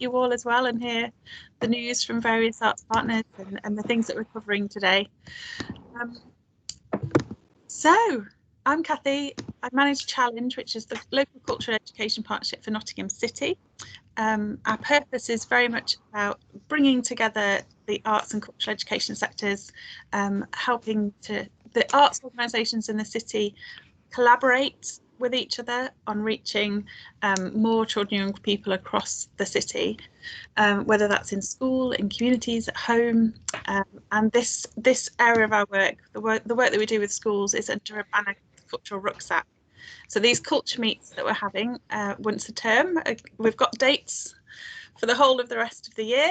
you all as well and hear the news from various arts partners and the things that we're covering today. So I'm Kathy. I manage Challenge, which is the local cultural education partnership for Nottingham City. Our purpose is very much about bringing together the arts and cultural education sectors, helping the arts organisations in the city collaborate with each other on reaching more children and young people across the city, whether that's in school, in communities, at home. And this area of our work, the work that we do with schools, is under a banner, Cultural Rucksack. So these culture meets that we're having once a term, we've got dates for the whole of the rest of the year,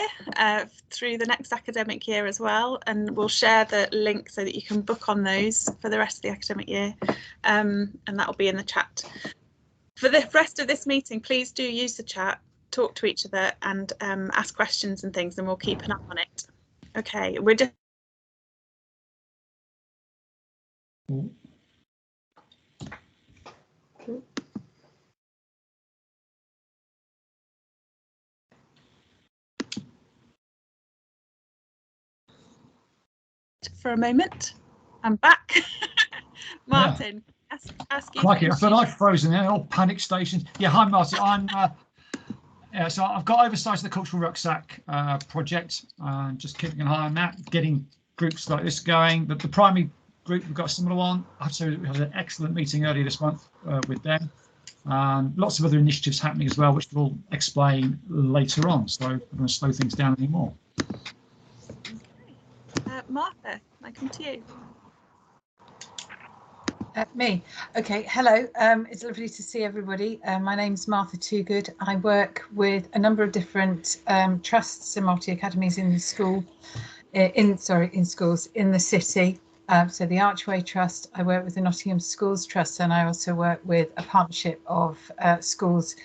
through the next academic year as well, and we'll share the link so that you can book on those for the rest of the academic year, and that will be in the chat. For the rest of this meeting, please do use the chat, talk to each other and ask questions and things, and we'll keep an eye on it. Okay, we're just for a moment. I'm back. Martin, yeah. ask you. Crikey, I feel like frozen there, all panic stations. Yeah, hi Martin. I'm so I've got oversight of the Cultural Rucksack project, just keeping an eye on that, getting groups like this going. But the primary group, we've got a similar one. I have to say we had an excellent meeting earlier this month with them. Lots of other initiatives happening as well, which we'll explain later on. So I'm going to slow things down anymore. Okay. Martha, I come to you. Me. Okay, hello. It's lovely to see everybody. My name's Martha Toogood. I work with a number of different trusts and multi-academies in the school, in schools in the city. So the Archway Trust, I work with the Nottingham Schools Trust, and I also work with a partnership of schools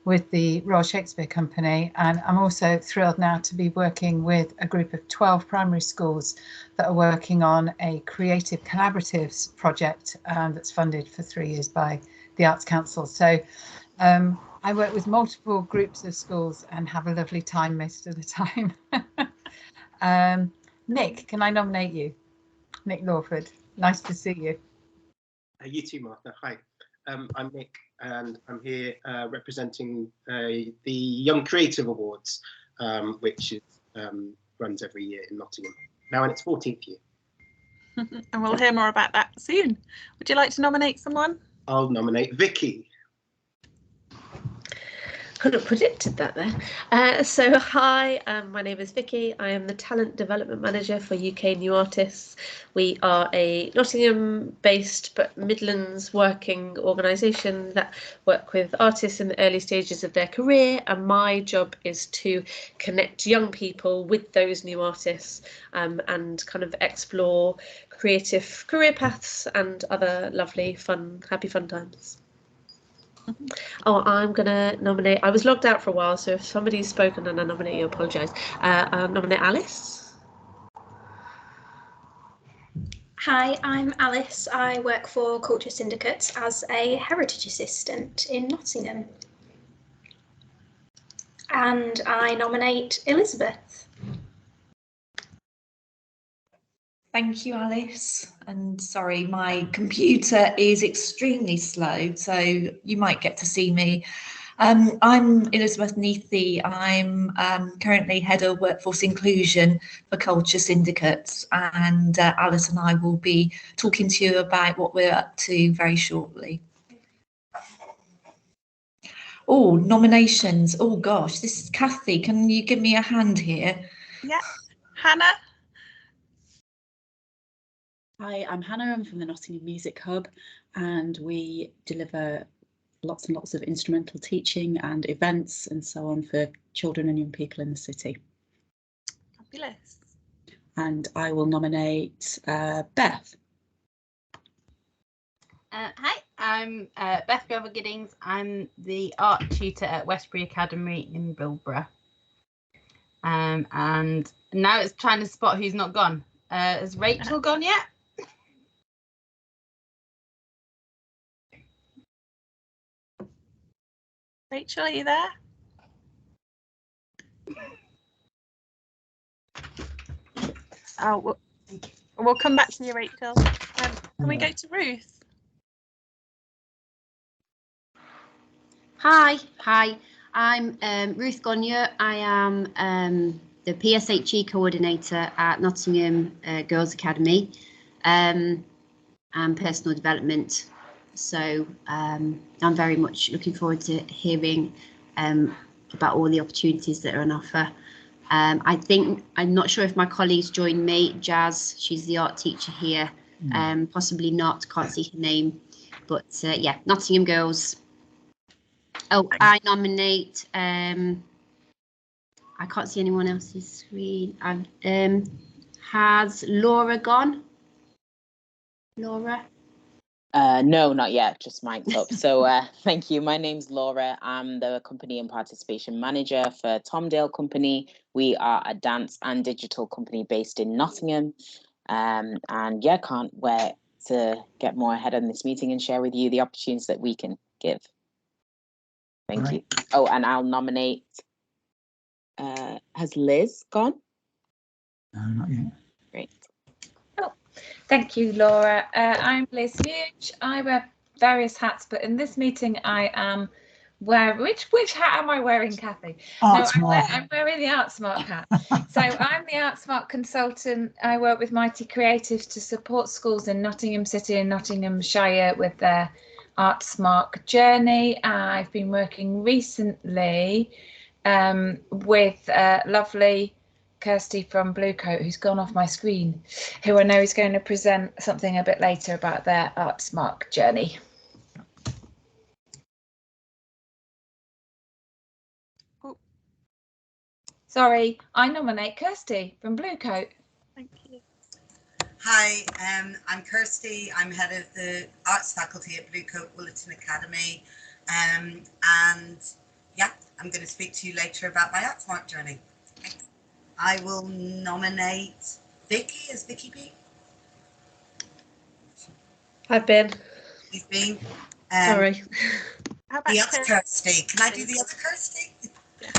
with the Royal Shakespeare Company. And I'm also thrilled now to be working with a group of 12 primary schools that are working on a creative collaboratives project that's funded for 3 years by the Arts Council. So I work with multiple groups of schools and have a lovely time most of the time. Nick, can I nominate you? Nick Lawford, nice to see you. You too, Martha. Hi, I'm Nick, and I'm here representing the Young Creative Awards, which is, runs every year in Nottingham, now in its 14th year. And we'll hear more about that soon. Would you like to nominate someone? I'll nominate Vicky. Could have predicted that there. So hi, my name is Vicky. I am the Talent Development Manager for UK New Artists. We are a Nottingham-based but Midlands working organisation that work with artists in the early stages of their career, and my job is to connect young people with those new artists and kind of explore creative career paths and other lovely, fun, happy fun times. Oh, I'm going to nominate, I was logged out for a while, so if somebody's spoken and I nominate you, I apologise. I'll nominate Alice. Hi, I'm Alice. I work for Culture Syndicates as a heritage assistant in Nottingham. And I nominate Elizabeth. Thank you, Alice. And sorry, my computer is extremely slow, so you might get to see me. I'm Elizabeth Neathy. I'm currently Head of Workforce Inclusion for Culture Syndicates, and Alice and I will be talking to you about what we're up to very shortly. Oh, nominations. Oh gosh, this is Kathy. Can you give me a hand here? Yeah, Hannah. Hi, I'm Hannah. I'm from the Nottingham Music Hub, and we deliver lots and lots of instrumental teaching and events and so on for children and young people in the city. Fabulous. And I will nominate Beth. Hi, I'm Beth Grover-Giddings. I'm the art tutor at Westbury Academy in Bilborough. And now it's trying to spot who's not gone. Has Rachel gone yet? Rachel, are you there? Oh, we'll come back to you, Rachel. Can we go to Ruth? Hi. I'm Ruth Gonyer. I am the PSHE coordinator at Nottingham Girls Academy and personal development. So I'm very much looking forward to hearing about all the opportunities that are on offer. I think, I'm not sure if my colleagues joined me. Jazz, she's the art teacher here. Possibly not, can't see her name. But yeah, Nottingham Girls. Oh, I nominate, I can't see anyone else's screen. Has Laura gone? Laura? No, not yet, just mic'd up. So thank you. My name's Laura. I'm the company and participation manager for Tomdale Company. We are a dance and digital company based in Nottingham. And yeah, can't wait to get more ahead on this meeting and share with you the opportunities that we can give. Thank you. Oh, and I'll nominate, has Liz gone? No, not yet. Great. Thank you, Laura. I'm Liz Mugh. I wear various hats, but in this meeting I am wearing, which hat am I wearing, Kathy? I'm wearing the ArtSmart hat. So I'm the ArtSmart consultant. I work with Mighty Creatives to support schools in Nottingham City and Nottinghamshire with their ArtSmart journey. I've been working recently with lovely Kirsty from Bluecoat, who's gone off my screen, who I know is going to present something a bit later about their ArtSmart journey. Oh. Sorry, I nominate Kirsty from Bluecoat. Thank you. Hi, I'm Kirsty. I'm head of the arts faculty at Bluecoat Woollerton Academy. And yeah, I'm going to speak to you later about my ArtSmart journey. Thanks. I will nominate Vicky. Is Vicky B? I've been. You've been. Sorry. The other Kirsty. Can I do the other Kirsty? Yeah.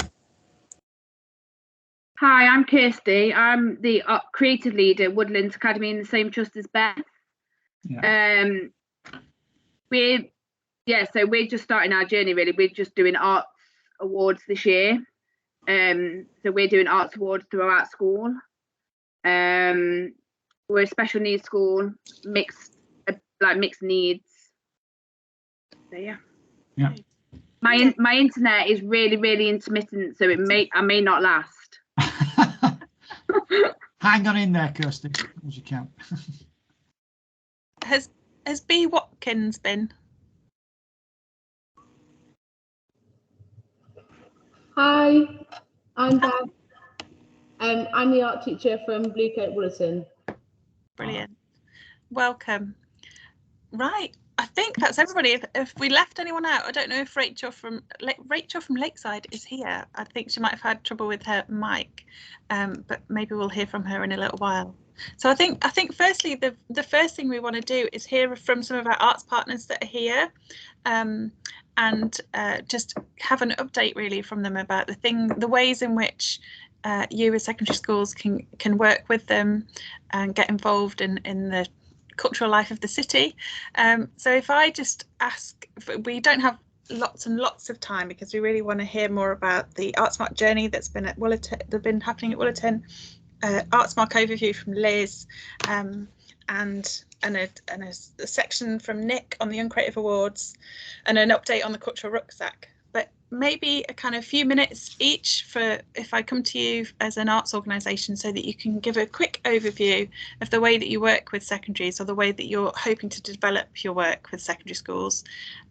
Hi, I'm Kirsty. I'm the creative lead at Woodlands Academy in the same trust as Beth. Yeah. So we're just starting our journey really. We're just doing arts awards this year. So we're doing arts awards throughout school. We're a special needs school, mixed needs. So yeah. Yeah. My internet is really intermittent, so I may not last. Hang on in there, Kirsty, as you can. Has B Watkins been? Hi, I'm Beth. I'm the art teacher from Bluecoat Woollerton. Brilliant. Welcome. Right, I think that's everybody. If we left anyone out, I don't know if Rachel from Lakeside is here. I think she might have had trouble with her mic, but maybe we'll hear from her in a little while. So I think firstly the first thing we want to do is hear from some of our arts partners that are here, and just have an update really from them about the ways in which you as secondary schools can work with them and get involved in the cultural life of the city. So if I just ask, we don't have lots and lots of time because we really want to hear more about the ArtSmart journey that's been at Woollerton, that's been happening at Woollerton, ArtSmart overview from Liz, and a section from Nick on the Young Creative Awards, and an update on the cultural rucksack. But maybe a kind of few minutes each for if I come to you as an arts organisation so that you can give a quick overview of the way that you work with secondaries or the way that you're hoping to develop your work with secondary schools.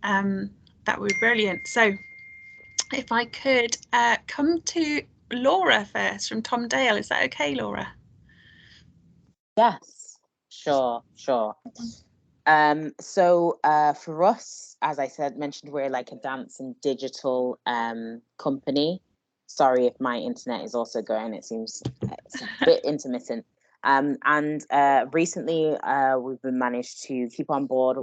That would be brilliant. So if I could come to Laura first from Tomdale, is that okay, Laura? Yes, sure. So for us, as I mentioned, we're like a dance and digital company. Sorry if my internet is also going, it seems it's a bit intermittent. Recently, we've been managed to keep on board.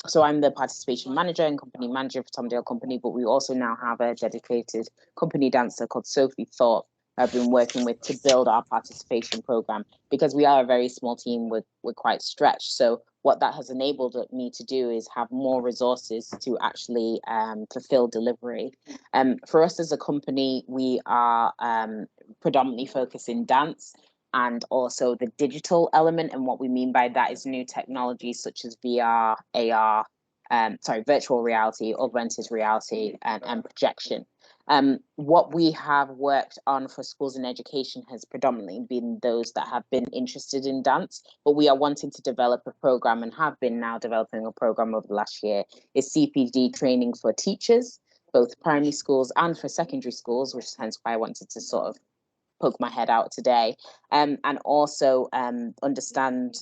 So I'm the participation manager and company manager for Tom Dale Company, but we also now have a dedicated company dancer called Sophie Thorpe. I've been working with to build our participation program because we are a very small team. We're quite stretched. So what that has enabled me to do is have more resources to actually fulfill delivery. For us as a company, we are predominantly focused in dance and also the digital element. And what we mean by that is new technologies such as VR, AR, virtual reality, augmented reality, and projection. What we have worked on for schools and education has predominantly been those that have been interested in dance, but we are wanting to develop a program and have been now developing a program over the last year, is CPD training for teachers, both primary schools and for secondary schools, which is hence why I wanted to sort of poke my head out today, and also understand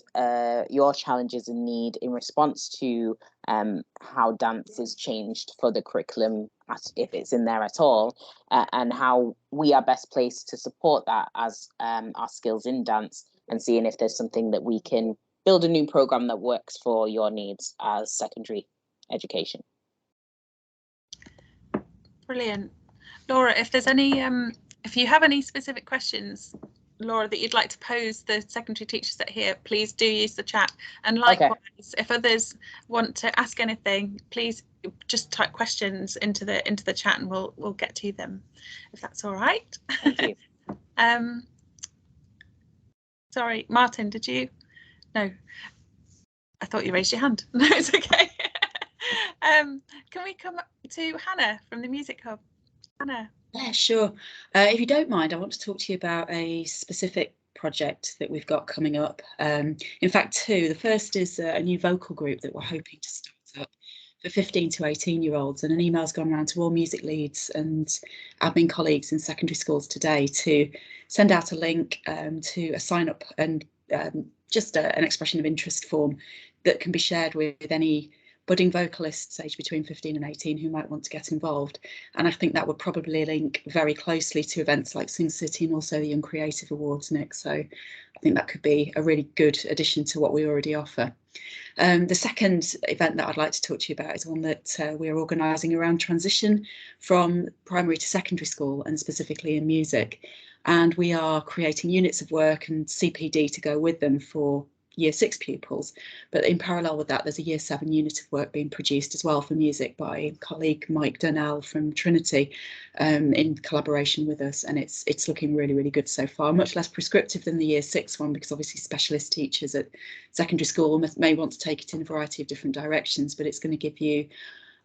your challenges and need in response to how dance is changed for the curriculum, if it's in there at all, and how we are best placed to support that as our skills in dance, and seeing if there's something that we can build a new program that works for your needs as secondary education. Brilliant. Laura, if there's any if you have any specific questions, Laura, that you'd like to pose the secondary teachers that are here, please do use the chat. And likewise, if others want to ask anything, please just type questions into the chat and we'll get to them, if that's all right. Thank you. Sorry, Martin, did you? No, I thought you raised your hand. No, it's okay. Can we come up to Hannah from the Music Hub? Hannah. Yeah, sure. If you don't mind, I want to talk to you about a specific project that we've got coming up. In fact, two. The first is a new vocal group that we're hoping to start up for 15 to 18-year-olds, and an email's gone around to all music leads and admin colleagues in secondary schools today to send out a link to a sign up and just an expression of interest form that can be shared with any budding vocalists aged between 15 and 18 who might want to get involved. And I think that would probably link very closely to events like Sing City and also the Young Creative Awards, Nick. So I think that could be a really good addition to what we already offer. The second event that I'd like to talk to you about is one that we're organising around transition from primary to secondary school, and specifically in music. And we are creating units of work and CPD to go with them for Year 6 pupils, but in parallel with that there's a Year 7 unit of work being produced as well for music by colleague Mike Donnell from Trinity, in collaboration with us, and it's looking really good so far. Much less prescriptive than the Year 6 one, because obviously specialist teachers at secondary school may want to take it in a variety of different directions, but it's going to give you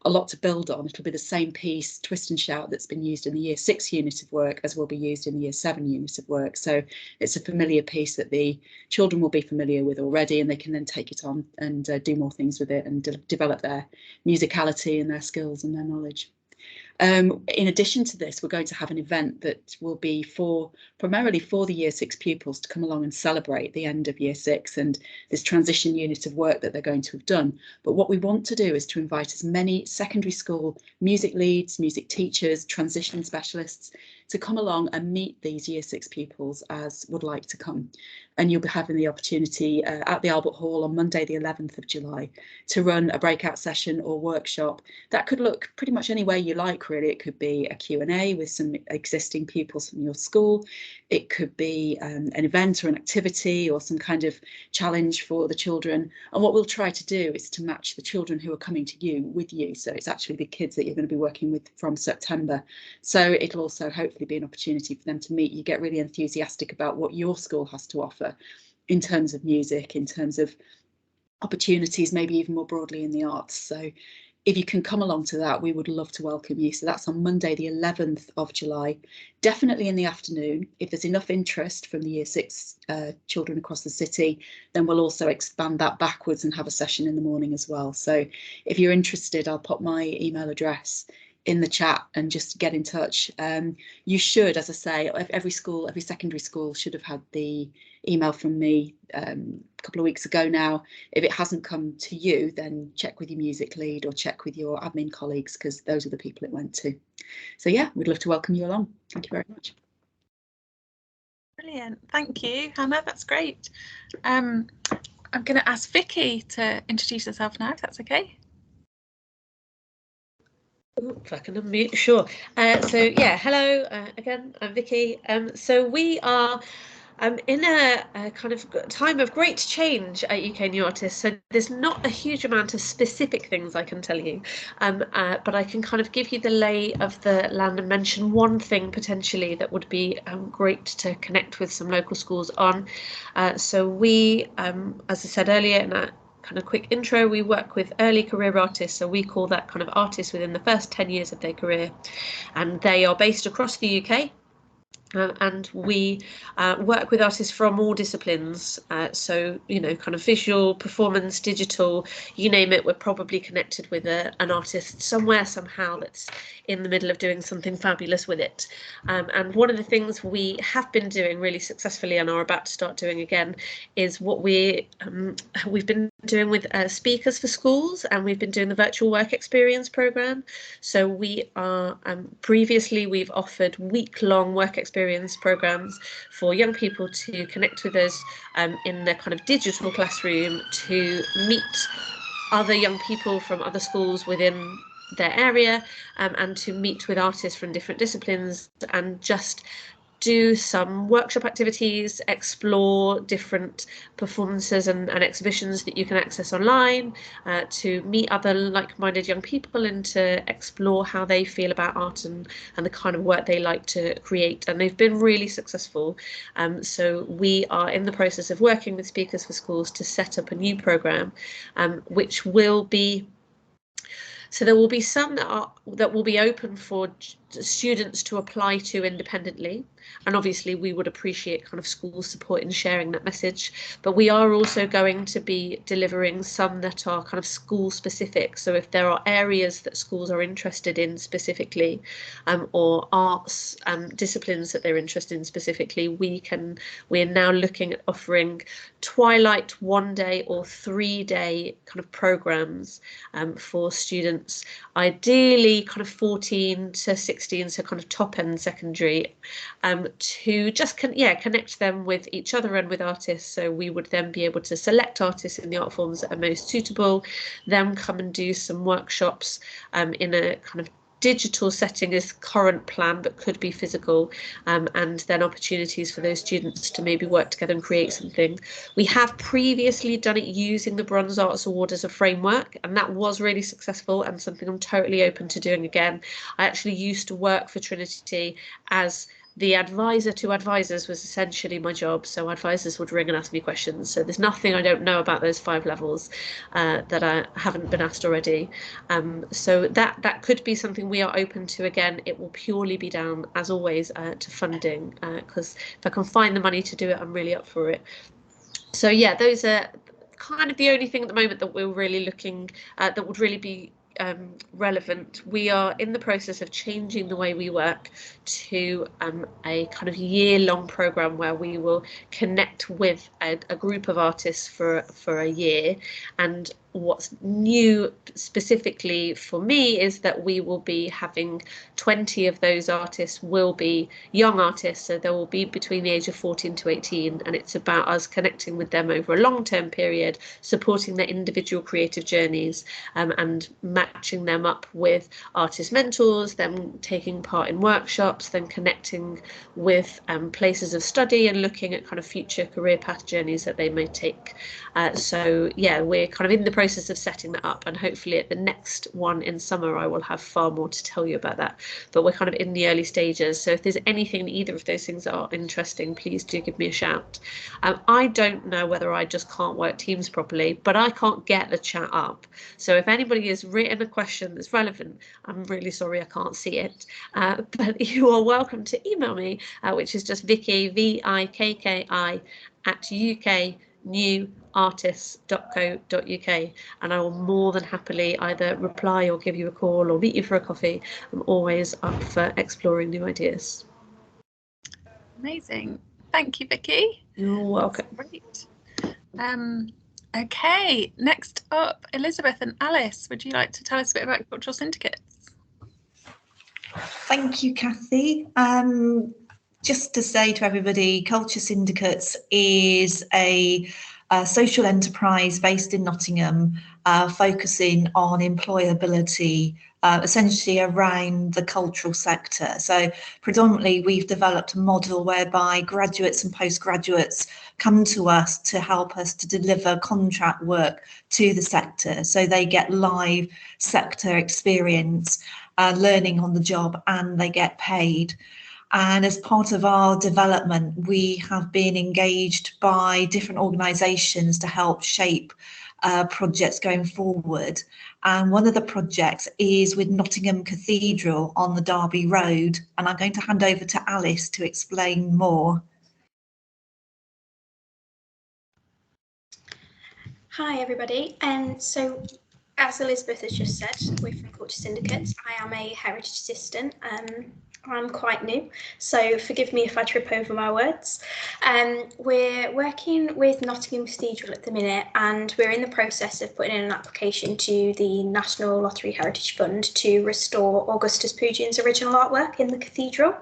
a lot to build on. It'll be the same piece, twist and shout, that's been used in the Year 6 unit of work as will be used in the Year 7 unit of work. So it's a familiar piece that the children will be familiar with already, and they can then take it on and do more things with it and develop their musicality and their skills and their knowledge. In addition to this, we're going to have an event that will be primarily for the Year 6 pupils to come along and celebrate the end of Year 6 and this transition unit of work that they're going to have done. But what we want to do is to invite as many secondary school music leads, music teachers, transition specialists to come along and meet these Year 6 pupils as would like to come. And you'll be having the opportunity at the Albert Hall on Monday the 11th of July to run a breakout session or workshop that could look pretty much any way you like, really. It could be a Q&A with some existing pupils from your school. It could be an event or an activity or some kind of challenge for the children. And what we'll try to do is to match the children who are coming to you with you. So it's actually the kids that you're going to be working with from September. So it'll also hopefully be an opportunity for them to meet you, get really enthusiastic about what your school has to offer in terms of music, in terms of opportunities, maybe even more broadly in the arts. So if you can come along to that, we would love to welcome you. So that's on Monday the 11th of July, definitely in the afternoon. If there's enough interest from the Year 6 children across the city, then we'll also expand that backwards and have a session in the morning as well. So if you're interested, I'll pop my email address in the chat and just get in touch. You should, as I say, every secondary school should have had the email from me a couple of weeks ago now. If it hasn't come to you, then check with your music lead or check with your admin colleagues, because those are the people it went to. So yeah, we'd love to welcome you along. Thank you very much. Brilliant. Thank you, Hannah. That's great. I'm going to ask Vicky to introduce herself now, if that's okay. If I can unmute, sure. So yeah, hello again, I'm Vicky. So we are in a kind of time of great change at UK New Artists. So there's not a huge amount of specific things I can tell you, but I can kind of give you the lay of the land and mention one thing potentially that would be great to connect with some local schools on. So we, as I said earlier in that kind of quick intro, we work with early career artists, so we call that kind of artists within the first 10 years of their career, and they are based across the UK. And we work with artists from all disciplines, so kind of visual, performance, digital, you name it, we're probably connected with an artist somewhere, somehow, that's in the middle of doing something fabulous with it. And one of the things we have been doing really successfully and are about to start doing again is what we've been doing with speakers for schools, and we've been doing the virtual work experience program. So we are previously we've offered week-long work experience programs for young people to connect with us in their kind of digital classroom, to meet other young people from other schools within their area, and to meet with artists from different disciplines and just do some workshop activities, explore different performances and exhibitions that you can access online, to meet other like-minded young people and to explore how they feel about art and the kind of work they like to create. And they've been really successful. So we are in the process of working with Speakers for Schools to set up a new programme, which will be, so there will be some that will be open for students to apply to independently, and obviously we would appreciate kind of school support in sharing that message, but we are also going to be delivering some that are kind of school specific. So if there are areas that schools are interested in specifically, or arts disciplines that they're interested in specifically, we're now looking at offering twilight 1-day or 3-day kind of programs for students, ideally kind of 14 to 16, so kind of top end secondary, to just connect them with each other and with artists. So we would then be able to select artists in the art forms that are most suitable, then come and do some workshops in a kind of digital setting is current plan, but could be physical, and then opportunities for those students to maybe work together and create something. We have previously done it using the Bronze Arts Award as a framework, and that was really successful and something I'm totally open to doing again. I actually used to work for Trinity as the advisor to advisors, was essentially my job. So advisors would ring and ask me questions. So there's nothing I don't know about those 5 levels that I haven't been asked already. So that could be something we are open to again. It will purely be down, as always, to funding, because if I can find the money to do it, I'm really up for it. So yeah, those are kind of the only thing at the moment that we're really looking at that would really be relevant. We are in the process of changing the way we work to a kind of year-long program where we will connect with a group of artists for a year. And what's new specifically for me is that we will be having 20 of those artists will be young artists, so they will be between the age of 14 to 18, and it's about us connecting with them over a long-term period, supporting their individual creative journeys, and matching them up with artist mentors, them taking part in workshops, then connecting with places of study and looking at kind of future career path journeys that they may take. So yeah, we're kind of in the process of setting that up, and hopefully at the next one in summer I will have far more to tell you about that, but we're kind of in the early stages. So if there's anything, either of those things are interesting, please do give me a shout. I don't know whether I just can't work Teams properly, but I can't get the chat up. So if anybody has written a question that's relevant, I'm really sorry I can't see it, but you are welcome to email me, which is just Vicky, VIKKI, at uknewartists.co.uk, and I will more than happily either reply or give you a call or meet you for a coffee. I'm always up for exploring new ideas. Amazing. Thank you, Vicky. You're welcome. Great. Okay, next up, Elizabeth and Alice, would you like to tell us a bit about cultural syndicates? Thank you, Kathy. just to say to everybody, Culture Syndicates is a social enterprise based in Nottingham, focusing on employability, essentially around the cultural sector. So predominantly we've developed a model whereby graduates and postgraduates come to us to help us to deliver contract work to the sector. So they get live sector experience, learning on the job, and they get paid. And as part of our development, we have been engaged by different organisations to help shape projects going forward. And one of the projects is with Nottingham Cathedral on the Derby Road. And I'm going to hand over to Alice to explain more. Hi everybody. So as Elizabeth has just said, we're from Culture Syndicates. I am a heritage assistant. I'm quite new, so forgive me if I trip over my words. We're working with Nottingham Cathedral at the minute, and we're in the process of putting in an application to the National Lottery Heritage Fund to restore Augustus Pugin's original artwork in the cathedral.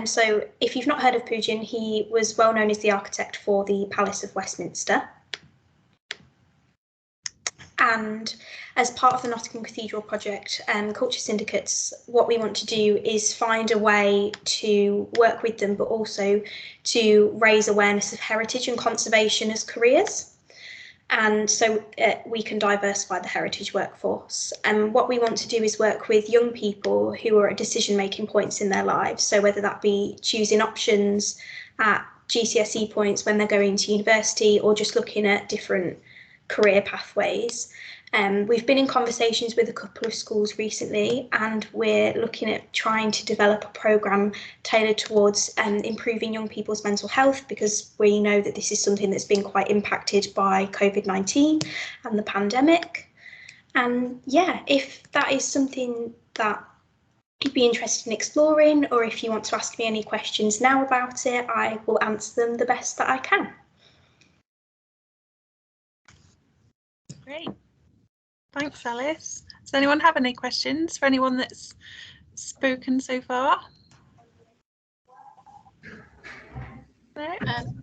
So if you've not heard of Pugin, he was well known as the architect for the Palace of Westminster. And as part of the Nottingham Cathedral project, Culture Syndicates, what we want to do is find a way to work with them, but also to raise awareness of heritage and conservation as careers. And so we can diversify the heritage workforce. And what we want to do is work with young people who are at decision-making points in their lives. So whether that be choosing options at GCSE points when they're going to university, or just looking at different career pathways. We've been in conversations with a couple of schools recently, and we're looking at trying to develop a programme tailored towards improving young people's mental health, because we know that this is something that's been quite impacted by COVID-19 and the pandemic. And yeah, if that is something that you'd be interested in exploring, or if you want to ask me any questions now about it, I will answer them the best that I can. Great. Thanks, Alice. Does anyone have any questions for anyone that's spoken so far? No?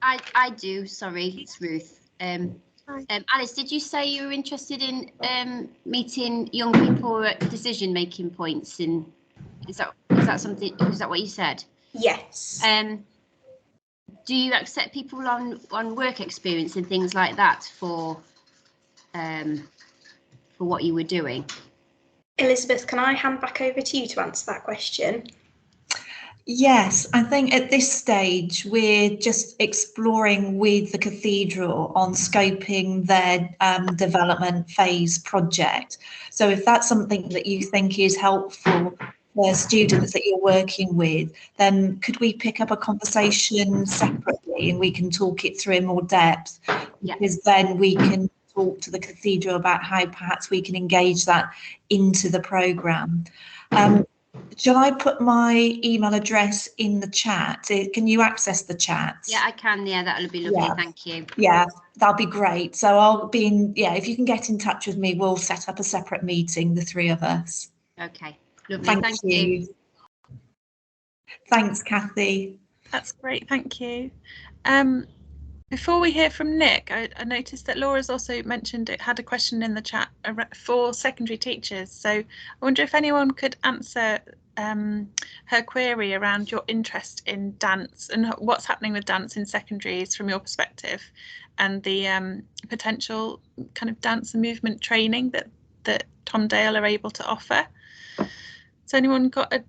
I do. Sorry, it's Ruth. Alice, did you say you were interested in meeting young people at decision-making points? And is that what you said? Yes. Do you accept people on work experience and things like that for what you were doing? Elizabeth, can I hand back over to you to answer that question? Yes, I think at this stage we're just exploring with the cathedral on scoping their development phase project. So if that's something that you think is helpful for students that you're working with, then could we pick up a conversation separately and we can talk it through in more depth? Yeah. Because then we can talk to the cathedral about how perhaps we can engage that into the programme. Shall I put my email address in the chat? Can you access the chat? Yeah, I can. Yeah, that'll be lovely. Yeah. Thank you. Yeah, that'll be great. So I'll be in, yeah, if you can get in touch with me, we'll set up a separate meeting, the three of us. Okay, lovely. Thank you. Thanks, Kathy. That's great. Thank you. Before we hear from Nick, I noticed that Laura's also mentioned it had a question in the chat for secondary teachers. So I wonder if anyone could answer her query around your interest in dance and what's happening with dance in secondaries from your perspective, and the potential kind of dance and movement training that Tom Dale are able to offer. Has anyone got a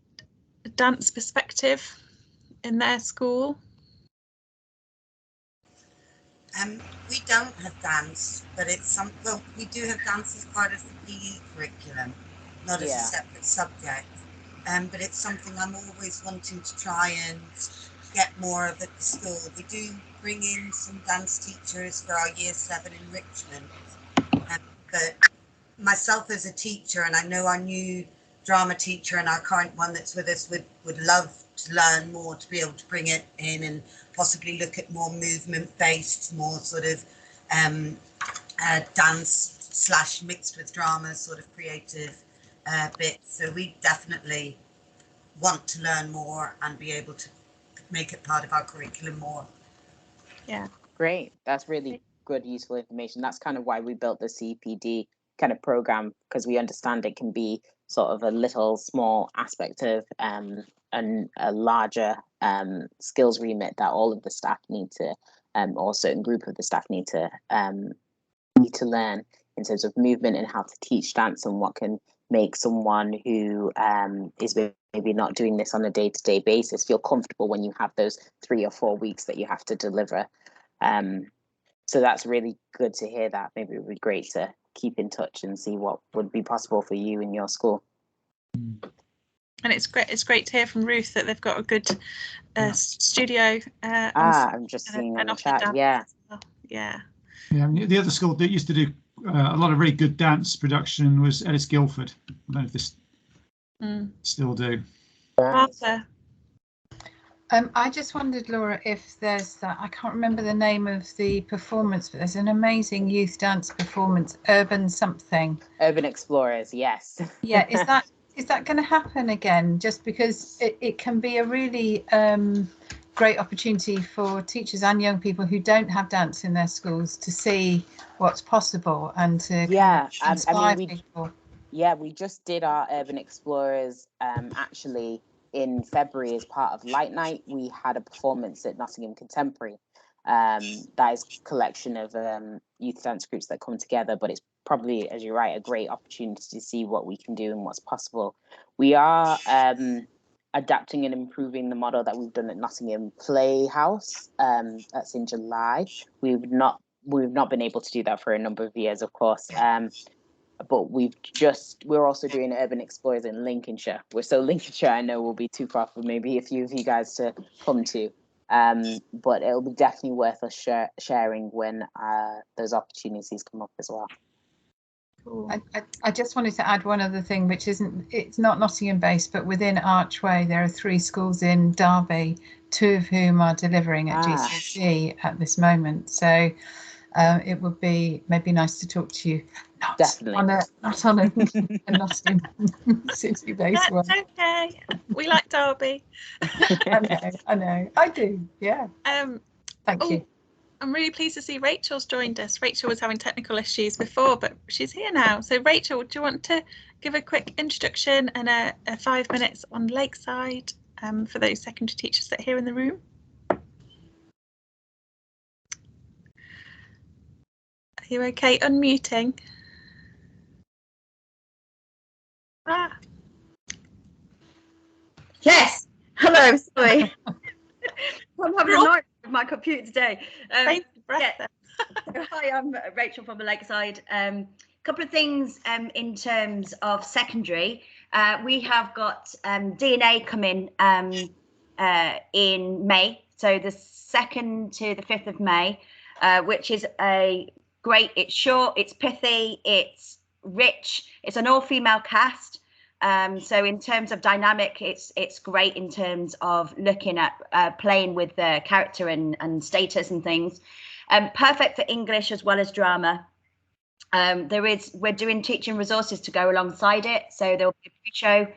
dance perspective in their school? We don't have dance, but it's well, we do have dance as part of the PE curriculum, not as a separate subject. But it's something I'm always wanting to try and get more of at the school. We do bring in some dance teachers for our Year 7 in Richmond, but myself as a teacher, and I know our new drama teacher and our current one that's with us would love to learn more, to be able to bring it in and possibly look at more movement-based, more sort of dance / mixed with drama sort of creative bits. So we definitely want to learn more and be able to make it part of our curriculum more. Yeah. Great. That's really good, useful information. That's kind of why we built the CPD kind of program, because we understand it can be sort of a little small aspect of and a larger skills remit that all of the staff need to, or a certain group of the staff need to learn in terms of movement and how to teach dance, and what can make someone who is maybe not doing this on a day-to-day basis feel comfortable when you have those 3 or 4 weeks that you have to deliver. So that's really good to hear that. Maybe it would be great to keep in touch and see what would be possible for you in your school. And it's great to hear from Ruth that they've got a good studio. I'm just seeing on the chat. Yeah. Yeah. Yeah. The other school that used to do a lot of really good dance production was Ellis Guildford. I don't know if this still do. Martha. I just wondered, Laura, if there's that, I can't remember the name of the performance, but there's an amazing youth dance performance, Urban Explorers, yes. Yeah, is that going to happen again? Just because it can be a really great opportunity for teachers and young people who don't have dance in their schools to see what's possible and to inspire people. Yeah, we just did our Urban Explorers actually in February as part of Light Night. We had a performance at Nottingham Contemporary. That is a collection of youth dance groups that come together, but it's probably, as you're right, a great opportunity to see what we can do and what's possible. We are adapting and improving the model that we've done at Nottingham Playhouse. That's in July. We've not been able to do that for a number of years, of course. But we're also doing Urban Explorers in Lincolnshire. So Lincolnshire, I know, will be too far for maybe a few of you guys to come to. But it'll be definitely worth us sharing when those opportunities come up as well. Cool. I just wanted to add one other thing, which it's not Nottingham based, but within Archway there are 3 schools in Derby, 2 of whom are delivering at GCSE at this moment. So it would be maybe nice to talk to you. Definitely. Not on a Nottingham city based one. That's okay. We like Derby. I know. I do. Yeah. Thank you. I'm really pleased to see Rachel's joined us. Rachel was having technical issues before, but she's here now. So Rachel, do you want to give a quick introduction and a 5 minutes on Lakeside for those secondary teachers that are here in the room? Are you okay unmuting? Yes. Hello. Sorry. I'm having a night with my computer today. Yeah. So, hi, I'm Rachel from the Lakeside. Couple of things in terms of secondary. We have got DNA coming in May, so the 2nd to the 5th of May, which is a great. It's short, it's pithy, it's rich. It's an all-female cast. So in terms of dynamic, it's great in terms of looking at playing with the character and status and things. Perfect for English as well as drama. We're doing teaching resources to go alongside it. So there'll be a pre-show,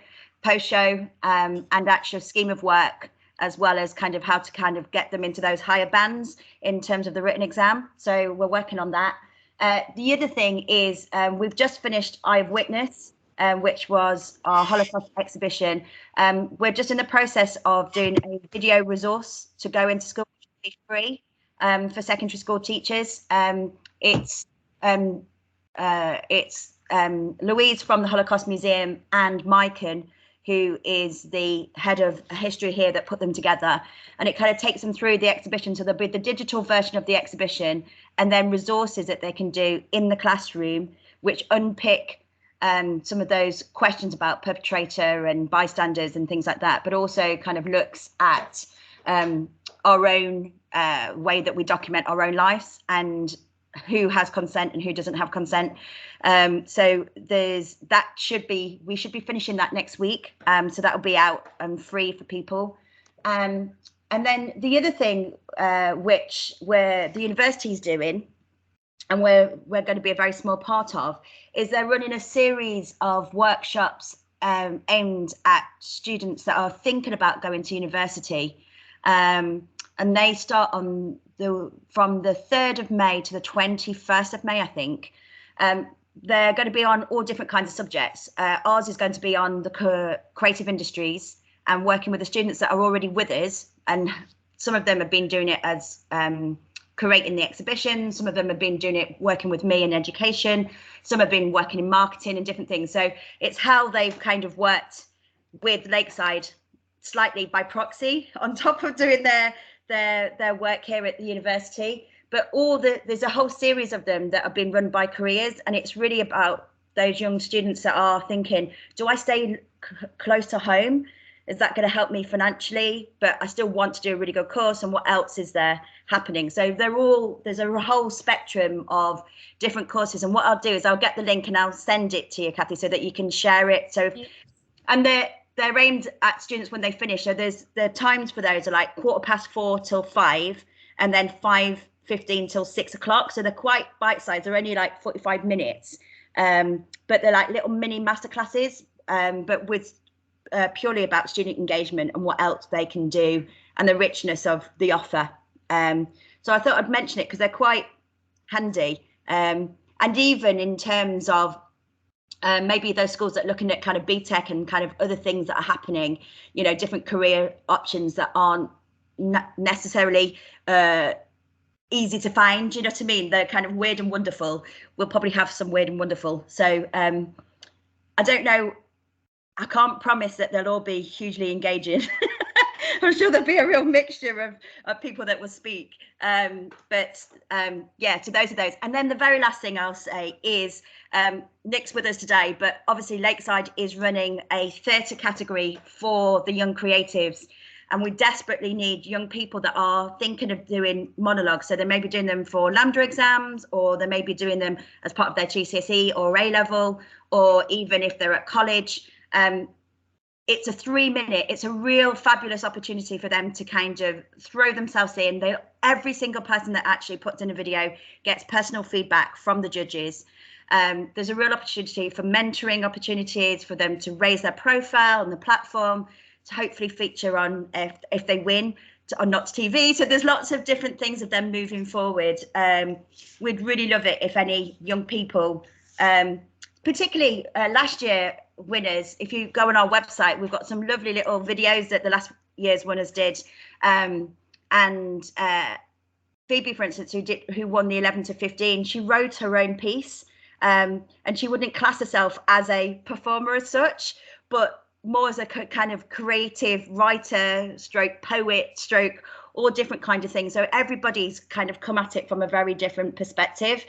post-show, and actual scheme of work, as well as kind of how to kind of get them into those higher bands in terms of the written exam. So we're working on that. The other thing is we've just finished Eye of Witness, which was our Holocaust exhibition. We're just in the process of doing a video resource to go into school, which will be free for secondary school teachers. It's Louise from the Holocaust Museum and Maiken, who is the head of history here, that put them together, and it kind of takes them through the exhibition. So there'll be the digital version of the exhibition, and then resources that they can do in the classroom, which unpick some of those questions about perpetrator and bystanders and things like that, but also kind of looks at our own way that we document our own lives and who has consent and who doesn't have consent. So we should be finishing that next week. So that'll be out and free for people. And then the other thing which the university's doing, and we're going to be a very small part of, is they're running a series of workshops aimed at students that are thinking about going to university. and they start on from the 3rd of May to the 21st of May, I think. They're going to be on all different kinds of subjects. Ours is going to be on the creative industries and working with the students that are already with us, and some of them have been doing it as curating the exhibition, some of them have been doing it working with me in education, some have been working in marketing and different things. So it's how they've kind of worked with Lakeside slightly by proxy on top of doing their work here at the university. But there's a whole series of them that have been run by careers, and it's really about those young students that are thinking, do I stay close to home? Is that going to help me financially? But I still want to do a really good course, and what else is there happening? So there's a whole spectrum of different courses. And what I'll do is I'll get the link and I'll send it to you, Kathy, so that you can share it. So, and they're aimed at students when they finish. So the times for those are like 4:15 till 5, and then 5:15 till 6 o'clock. So they're quite bite-sized. They're only like 45 minutes, but they're like little mini masterclasses, but with purely about student engagement and what else they can do and the richness of the offer. So I thought I'd mention it because they're quite handy. And even in terms of maybe those schools that are looking at kind of BTEC and kind of other things that are happening, you know, different career options that aren't necessarily easy to find, you know what I mean? They're kind of weird and wonderful. We'll probably have some weird and wonderful. So I don't know. I can't promise that they'll all be hugely engaging. I'm sure there'll be a real mixture of people that will speak. But yeah, to those. And then the very last thing I'll say is Nick's with us today, but obviously Lakeside is running a theatre category for the young creatives. And we desperately need young people that are thinking of doing monologues. So they may be doing them for LAMDA exams, or they may be doing them as part of their GCSE or A-level, or even if they're at college. It's a 3-minute, it's a real fabulous opportunity for them to kind of throw themselves in. Every single person that actually puts in a video gets personal feedback from the judges. There's a real opportunity for mentoring opportunities for them to raise their profile on the platform, to hopefully feature on, if they win, on Not TV. So there's lots of different things of them moving forward. We'd really love it if any young people, particularly last year winners, if you go on our website, we've got some lovely little videos that the last year's winners did. And Phoebe, for instance, who won the 11 to 15, she wrote her own piece, and she wouldn't class herself as a performer as such, but more as a kind of creative writer, stroke poet, stroke all different kind of things. So everybody's kind of come at it from a very different perspective.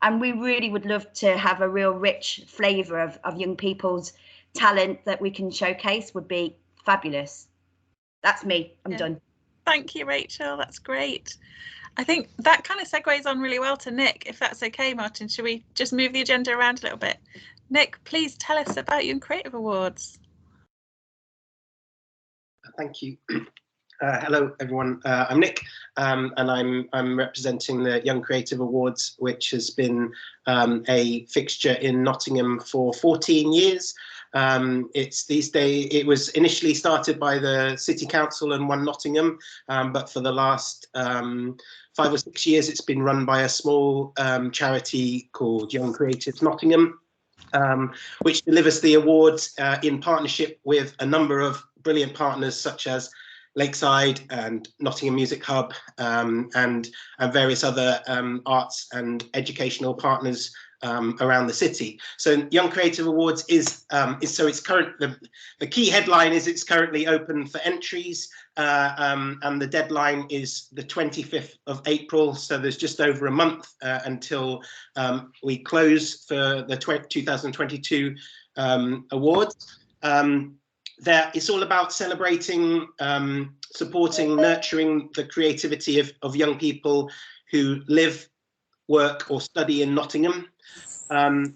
And we really would love to have a real rich flavour of young people's talent that we can showcase. Would be fabulous. That's me. I'm done. Thank you, Rachel. That's great. I think that kind of segues on really well to Nick, if that's okay, Martin. Should we just move the agenda around a little bit? Nick, please tell us about Young Creative Awards. Thank you. Hello, everyone. I'm Nick, and I'm representing the Young Creative Awards, which has been a fixture in Nottingham for 14 years. It's these days. It was initially started by the City Council and One Nottingham, but for the last 5 or 6 years, it's been run by a small charity called Young Creatives Nottingham, which delivers the awards in partnership with a number of brilliant partners such as Lakeside and Nottingham Music Hub, and various other arts and educational partners around the city. So Young Creative Awards is so it's the key headline is it's currently open for entries, and the deadline is the 25th of April. So there's just over a month until we close for the 2022 awards. It's all about celebrating, supporting, nurturing the creativity of young people who live, work or study in Nottingham. And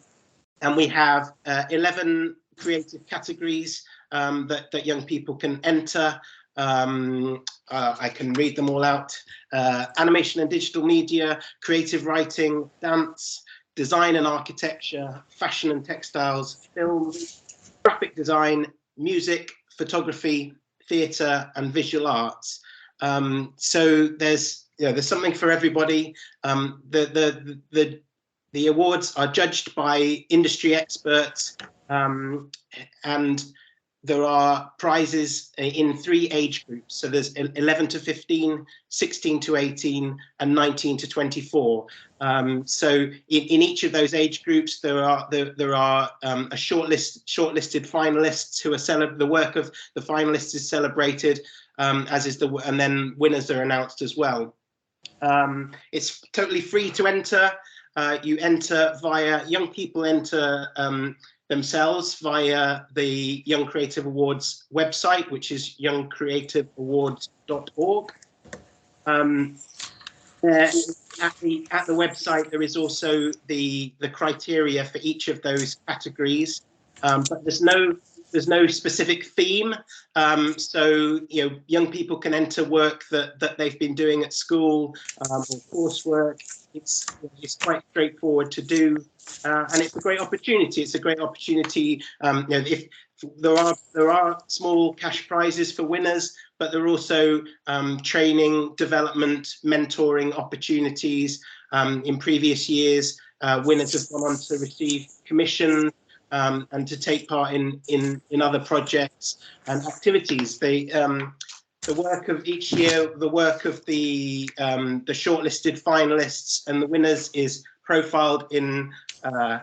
we have 11 creative categories that young people can enter. I can read them all out. Animation and digital media, creative writing, dance, design and architecture, fashion and textiles, film, graphic design, music, photography, theatre and visual arts. So there's something for everybody. The awards are judged by industry experts, and there are prizes in 3 age groups. So there's 11 to 15, 16 to 18, and 19 to 24. So in each of those age groups, there are a shortlisted finalists who are the work of the finalists is celebrated, as is and then winners are announced as well. It's totally free to enter. You enter via, young people enter themselves via the Young Creative Awards website, which is youngcreativeawards.org. At the website, there is also the criteria for each of those categories, but there's no specific theme. So young people can enter work that they've been doing at school, or coursework. It's quite straightforward to do, and it's a great opportunity. It's a great opportunity. If there are small cash prizes for winners, but there are also training, development, mentoring opportunities. In previous years, winners have gone on to receive commissions and to take part in other projects and activities. The work of each year, the work of the shortlisted finalists and the winners is profiled in a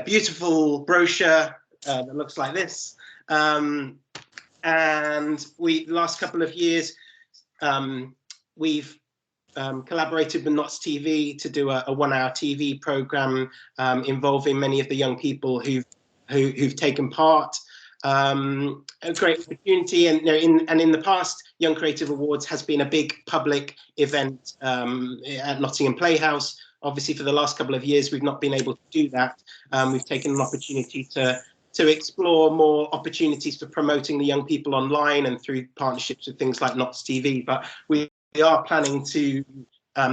beautiful brochure that looks like this. And the last couple of years, we've collaborated with Notts TV to do a 1-hour TV program involving many of the young people who've taken part. A great opportunity, and in the past, Young Creative Awards has been a big public event at Nottingham Playhouse. Obviously, for the last couple of years, we've not been able to do that. We've taken an opportunity to explore more opportunities for promoting the young people online and through partnerships with things like Notts TV. But we are planning to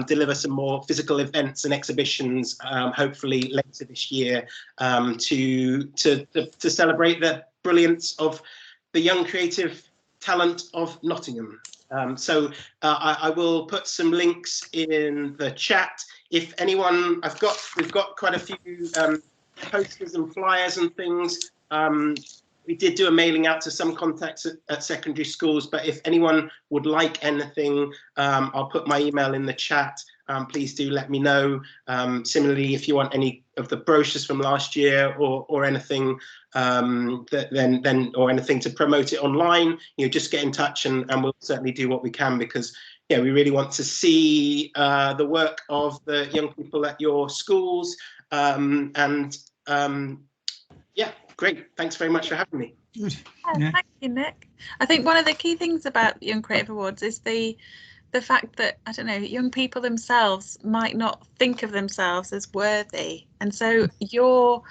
deliver some more physical events and exhibitions, hopefully later this year, to celebrate the brilliance of the young creative talent of Nottingham. So I will put some links in the chat. If anyone, we've got quite a few posters and flyers and things. We did do a mailing out to some contacts at secondary schools, but if anyone would like anything, I'll put my email in the chat. Please do let me know. Similarly, if you want any of the brochures from last year or anything, or anything to promote it online, just get in touch and we'll certainly do what we can, because we really want to see the work of the young people at your schools. Yeah, great. Thanks very much for having me. Good. Yeah. Thank you, Nick. I think one of the key things about Young Creative Awards is the fact that, I don't know, young people themselves might not think of themselves as worthy. And so your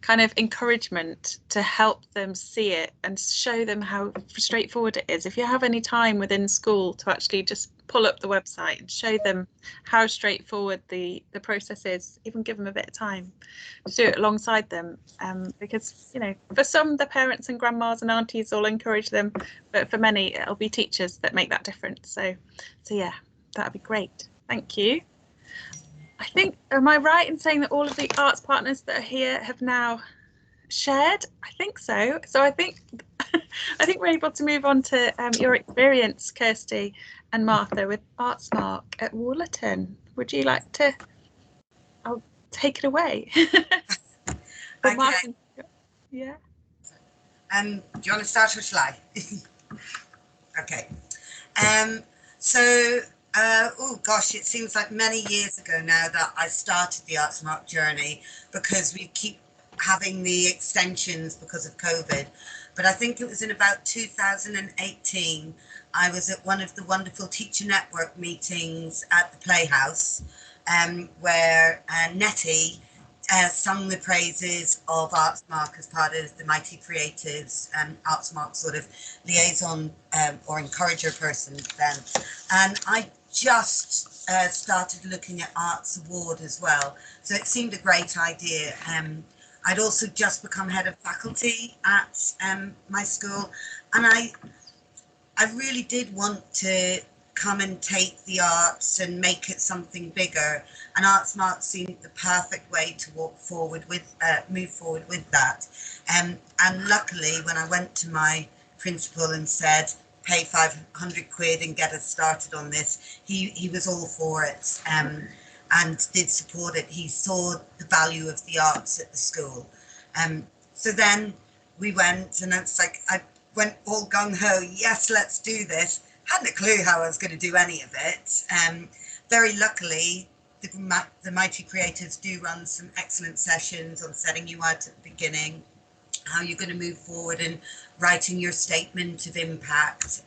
kind of encouragement to help them see it and show them how straightforward it is. If you have any time within school to actually just pull up the website and show them how straightforward the process is, even give them a bit of time to do it alongside them, because for some, the parents and grandmas and aunties will encourage them, but for many it'll be teachers that make that difference. So yeah, that'd be great. Thank you. I think, am I right in saying that all of the arts partners that are here have now shared? I think so. So I think we're able to move on to your experience, Kirsty and Martha, with ArtsMark at Woollerton. Would you like to? I'll take it away. Okay. Martin, yeah. Do you want to start or shall I? Okay. Oh gosh, it seems like many years ago now that I started the ArtsMark journey, because we keep having the extensions because of COVID. But I think it was in about 2018, I was at one of the wonderful Teacher Network meetings at the Playhouse, where Nettie sung the praises of ArtsMark as part of the Mighty Creatives ArtsMark sort of liaison or encourager person then. And I just started looking at Arts Award as well. So it seemed a great idea. I'd also just become head of faculty at my school, and I really did want to come and take the arts and make it something bigger, and ArtSmart seemed the perfect way to move forward with that. And luckily, when I went to my principal and said, pay 500 quid and get us started on this, he was all for it, and did support it. He saw the value of the arts at the school. So then we went, and it's like I went all gung-ho, yes, let's do this. Hadn't a clue how I was going to do any of it. Very luckily, the Mighty Creators do run some excellent sessions on setting you out at the beginning, how you're going to move forward and writing your statement of impact.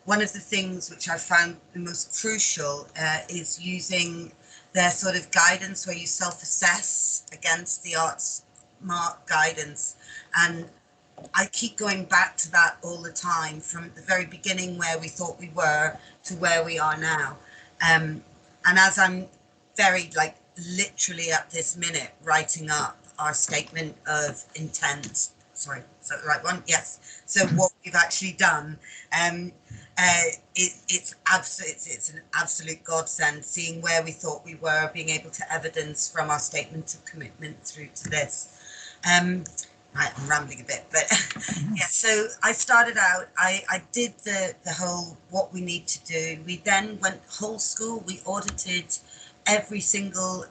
One of the things which I found the most crucial is using their sort of guidance where you self-assess against the ArtSmart guidance. And I keep going back to that all the time, from the very beginning where we thought we were to where we are now. And as I'm very, like, literally at this minute writing up our statement of intent, sorry, is that the right one? Yes. So what we've actually done, it's an absolute godsend seeing where we thought we were, being able to evidence from our statement of commitment through to this. I'm rambling a bit, but yeah, so I started out, I did the whole what we need to do. We then went whole school, we audited every single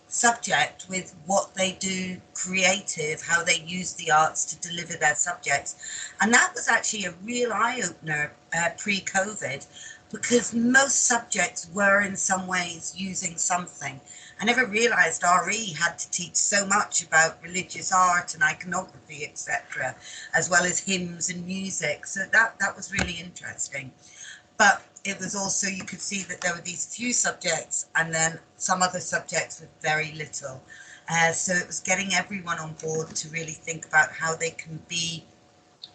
subject with what they do creative, how they use the arts to deliver their subjects. And that was actually a real eye-opener pre-COVID, because most subjects were in some ways using something. I never realised RE had to teach so much about religious art and iconography, etc., as well as hymns and music. So that was really interesting. But it was also, you could see that there were these few subjects and then some other subjects with very little. So it was getting everyone on board to really think about how they can be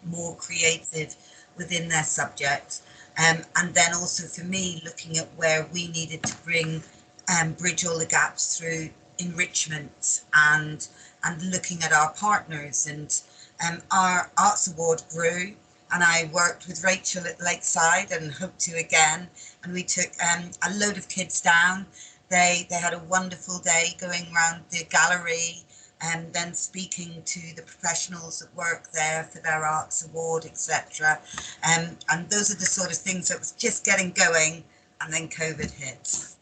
more creative within their subject. And then also for me, looking at where we needed to bridge all the gaps through enrichment and looking at our partners. And our Arts Award grew, and I worked with Rachel at Lakeside and hope to again. And we took a load of kids down. They had a wonderful day going around the gallery and then speaking to the professionals that work there for their Arts Award, etc. And those are the sort of things that was just getting going, and then COVID hit.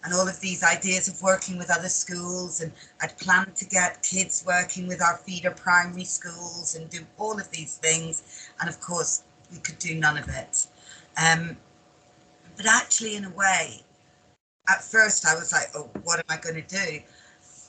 And all of these ideas of working with other schools, and I'd planned to get kids working with our feeder primary schools and do all of these things, and of course we could do none of it. But actually, in a way, at first I was like, oh, what am I going to do?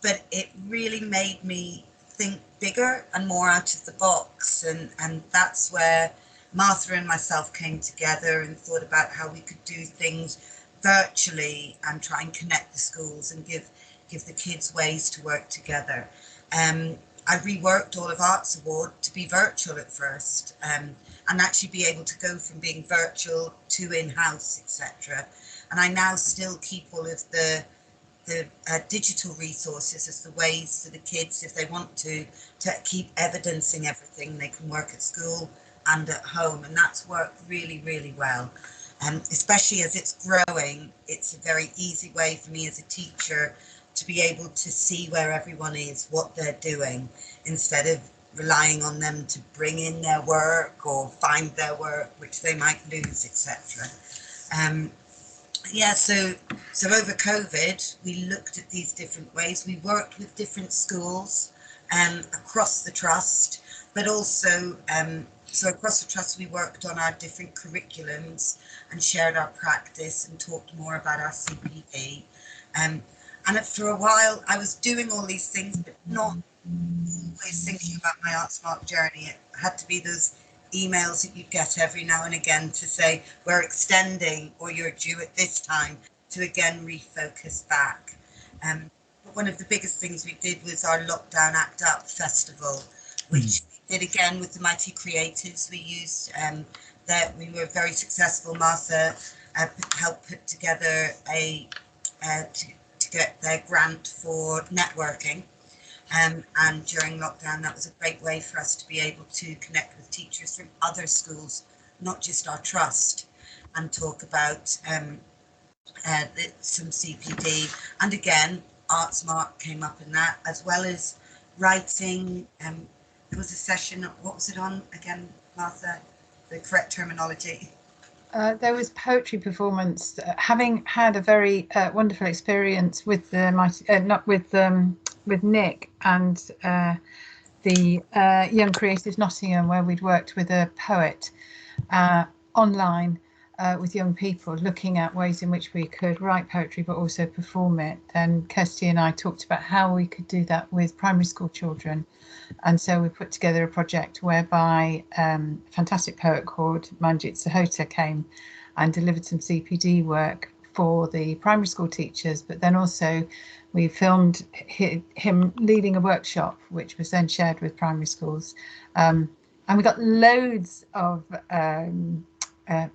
But it really made me think bigger and more out of the box, and that's where Martha and myself came together and thought about how we could do things virtually and try and connect the schools and give the kids ways to work together. I reworked all of Arts Award to be virtual at first, and actually be able to go from being virtual to in-house, etc. And I now still keep all of the digital resources as the ways for the kids, if they want to keep evidencing everything. They can work at school and at home, and that's worked really, really well. Especially as it's growing, it's a very easy way for me as a teacher to be able to see where everyone is, what they're doing, instead of relying on them to bring in their work or find their work, which they might lose, etc. Yeah, so over COVID, we looked at these different ways. We worked with different schools across the trust, but also, so across the trust, we worked on our different curriculums and shared our practice and talked more about our CPD. And for a while, I was doing all these things, but not always thinking about my ArtSmart journey. It had to be those emails that you'd get every now and again to say, we're extending, or you're due at this time, to again refocus back. But one of the biggest things we did was our Lockdown Act Up festival, which we did again with the Mighty Creatives. We used that, we were very successful. Martha helped put together to get their grant for networking. And during lockdown, that was a great way for us to be able to connect with teachers from other schools not just our trust, and talk about some CPD. And again, ArtSmart came up in that, as well as writing. There was a session, what was it on again, Martha? The correct terminology. There was poetry performance. Having had a very wonderful experience with with Nick and the Young Creatives Nottingham, where we'd worked with a poet online with young people, looking at ways in which we could write poetry but also perform it. And Kirsty and I talked about how we could do that with primary school children. And so we put together a project whereby a fantastic poet called Manjit Sahota came and delivered some CPD work for the primary school teachers, but then also we filmed him leading a workshop, which was then shared with primary schools. And we got loads of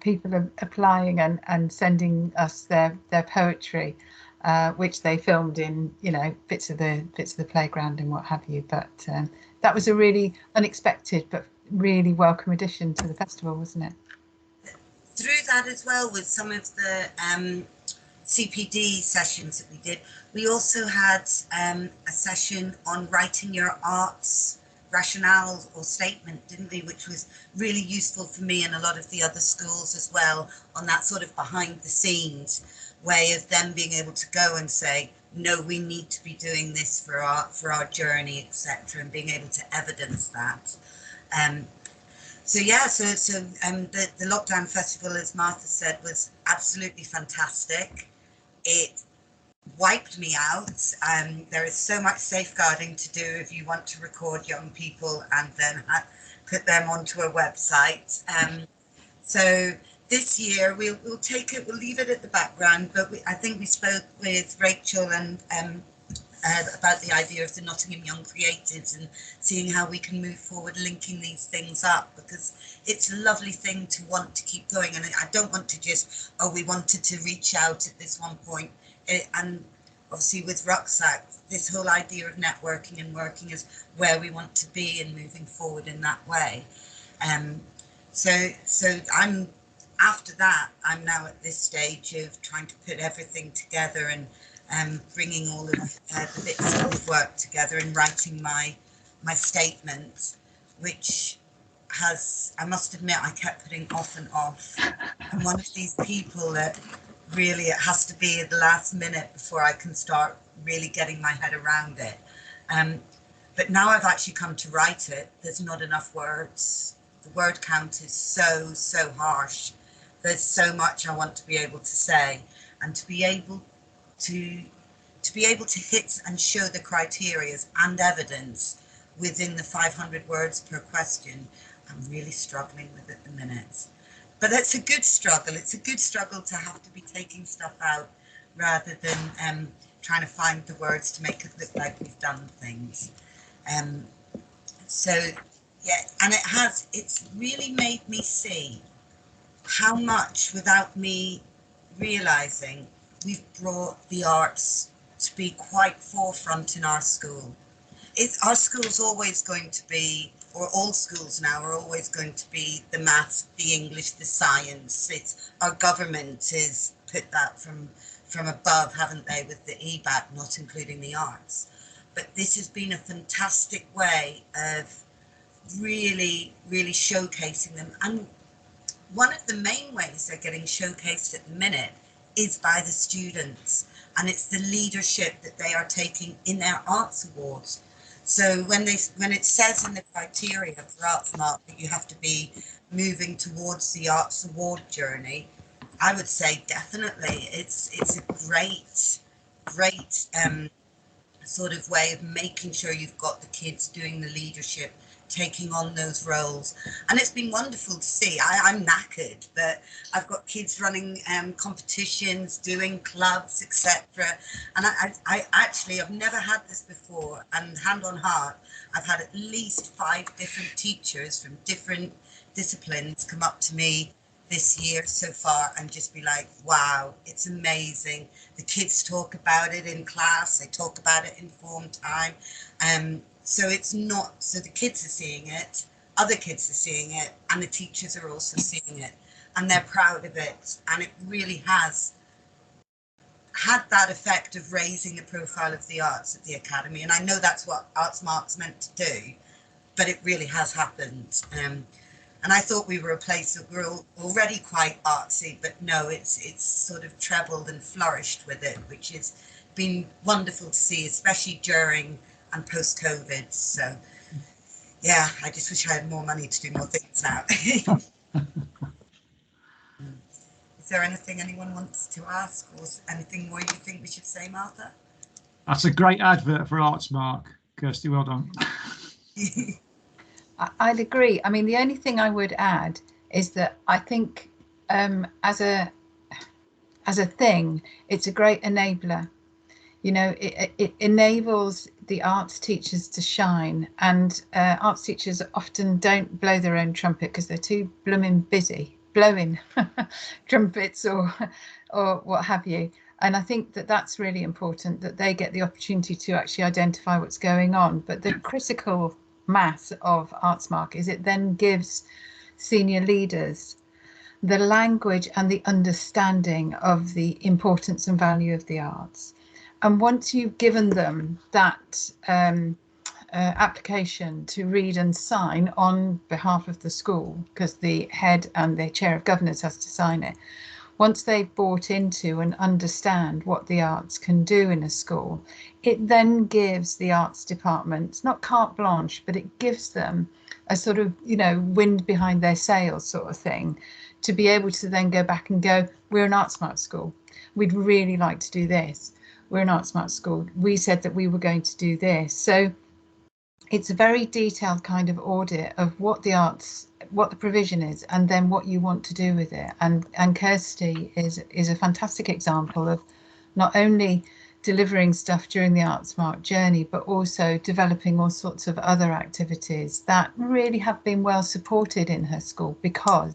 people applying and sending us their poetry, which they filmed in, you know, bits of the playground and what have you. But that was a really unexpected but really welcome addition to the festival, wasn't it? Through that as well, with some of the CPD sessions that we did, we also had a session on writing your arts rationale or statement, didn't we, which was really useful for me and a lot of the other schools as well, on that sort of behind the scenes way of them being able to go and say, no, we need to be doing this for our journey, etc., and being able to evidence that. So yeah, so the Lockdown Festival, as Martha said, was absolutely fantastic. It wiped me out. There is so much safeguarding to do if you want to record young people and then put them onto a website. So this year we'll take it, we'll leave it at the background, but I think we spoke with Rachel and about the idea of the Nottingham Young Creatives and seeing how we can move forward, linking these things up, because it's a lovely thing to want to keep going. And I don't want to just, oh, we wanted to reach out at this one point. And obviously with Rucksack, this whole idea of networking and working is where we want to be and moving forward in that way. So I'm, after that, I'm now at this stage of trying to put everything together and bringing all of the bits of work together and writing my statement, which has, I must admit, I kept putting off and off. I'm one of these people that really, it has to be at the last minute before I can start really getting my head around it. But now I've actually come to write it, there's not enough words. The word count is so harsh. There's so much I want to be able to say, and to be able to hit and show the criteria and evidence within the 500 words per question, I'm really struggling with at the minute. But it's a good struggle. It's a good struggle to have to be taking stuff out rather than trying to find the words to make it look like we've done things. So yeah, and it's really made me see how much, without me realizing, we've brought the arts to be quite forefront in our school. Our school's always going to be, or all schools now are always going to be the maths, the English, the science. Our government has put that from above, haven't they, with the EBAC, not including the arts. But this has been a fantastic way of really showcasing them. And one of the main ways they're getting showcased at the minute is by the students, and it's the leadership that they are taking in their arts awards. So when it says in the criteria for ArtSmart that you have to be moving towards the arts award journey, I would say definitely it's a great sort of way of making sure you've got the kids doing the leadership, taking on those roles. And it's been wonderful to see. I'm knackered, but I've got kids running competitions, doing clubs, etc. And I actually, I've never had this before, and hand on heart, I've had at least 5 different teachers from different disciplines come up to me this year so far and just be like, wow, it's amazing. The kids talk about it in class, they talk about it in form time. So it's not, so the kids are seeing it, other kids are seeing it, and the teachers are also seeing it, and they're proud of it, and it really has had that effect of raising the profile of the arts at the Academy. And I know that's what Artsmark's meant to do, but it really has happened. And I thought we were a place that we're already quite artsy, but no, it's sort of trebled and flourished with it, which has been wonderful to see, especially during and post-COVID. So yeah, I just wish I had more money to do more things now. Is there anything anyone wants to ask, or anything more you think we should say, Martha? That's a great advert for Artsmark, Kirsty. Well done. I'd agree. I mean, the only thing I would add is that I think as a thing, it's a great enabler. You know, it enables the arts teachers to shine, and arts teachers often don't blow their own trumpet because they're too blooming busy blowing trumpets or what have you. And I think that that's really important, that they get the opportunity to actually identify what's going on. But the critical mass of Artsmark is it then gives senior leaders the language and the understanding of the importance and value of the arts. And once you've given them that application to read and sign on behalf of the school, because the head and the chair of governors has to sign it, once they've bought into and understand what the arts can do in a school, it then gives the arts department, not carte blanche, but it gives them a sort of, you know, wind behind their sails sort of thing, to be able to then go back and go, we're an Artsmark school, we'd really like to do this. We're an Artsmark school, we said that we were going to do this. So it's a very detailed kind of audit of what the arts, what the provision is, and then what you want to do with it. And Kirsty is a fantastic example of not only delivering stuff during the Artsmark journey, but also developing all sorts of other activities that really have been well supported in her school because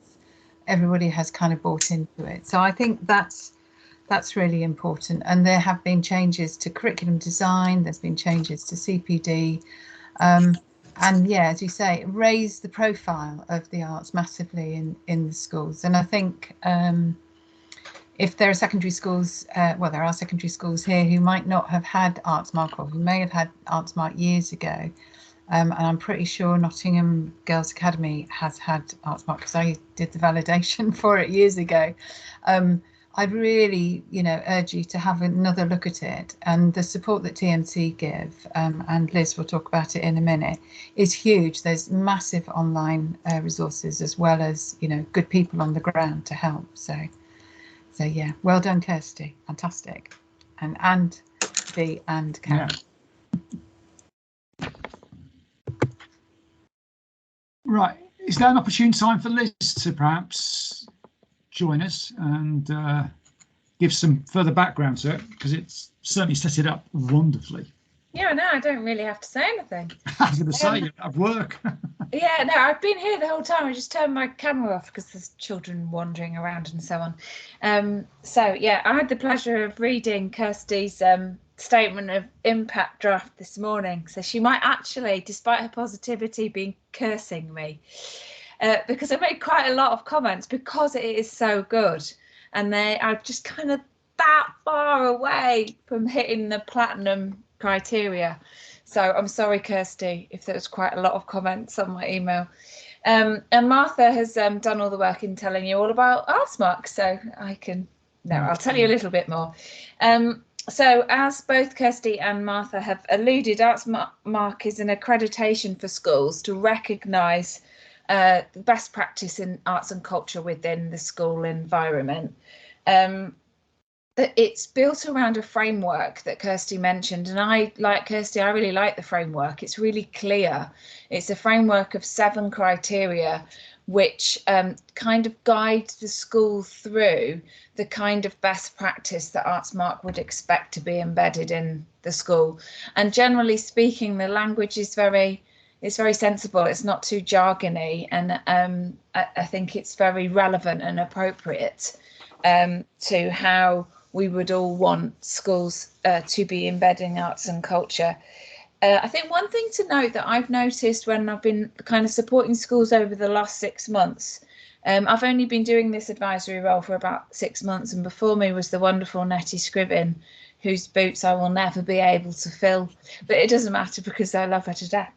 everybody has kind of bought into it. So I think that's really important. And there have been changes to curriculum design, there's been changes to CPD, and yeah, as you say, raise the profile of the arts massively in the schools. And I think if there are secondary schools, well, there are secondary schools here who might not have had Artsmark, or who may have had Artsmark years ago, and I'm pretty sure Nottingham Girls Academy has had Artsmark because I did the validation for it years ago. I'd really, you know, urge you to have another look at it, and the support that TMC give, and Liz will talk about it in a minute, is huge. There's massive online resources, as well as, you know, good people on the ground to help. So yeah, well done, Kirsty, fantastic, and Dee and Karen. Yeah. Right, is there an opportune time for Liz to perhaps join us and give some further background to it, because it's certainly set it up wonderfully. Yeah, no, I don't really have to say anything. I was going to say, you have work. Yeah, no, I've been here the whole time. I just turned my camera off because there's children wandering around and so on. So yeah, I had the pleasure of reading Kirsty's statement of impact draft this morning. So she might actually, despite her positivity, be cursing me. Because I made quite a lot of comments because it is so good, and they are just kind of that far away from hitting the platinum criteria. So I'm sorry, Kirsty, if there was quite a lot of comments on my email. And Martha has done all the work in telling you all about Artsmark, so I'll tell you a little bit more. So as both Kirsty and Martha have alluded, Artsmark is an accreditation for schools to recognise best practice in arts and culture within the school environment. It's built around a framework that Kirsty mentioned, and I, like Kirsty, I really like the framework. It's really clear. It's a framework of 7 criteria which kind of guides the school through the kind of best practice that Artsmark would expect to be embedded in the school. And generally speaking, the language is very sensible. It's not too jargony, and I think it's very relevant and appropriate to how we would all want schools to be embedding arts and culture. I think one thing to note that I've noticed when I've been kind of supporting schools over the last 6 months, I've only been doing this advisory role for about 6 months, and before me was the wonderful Nettie Scriven, whose boots I will never be able to fill, but it doesn't matter because I love her to death.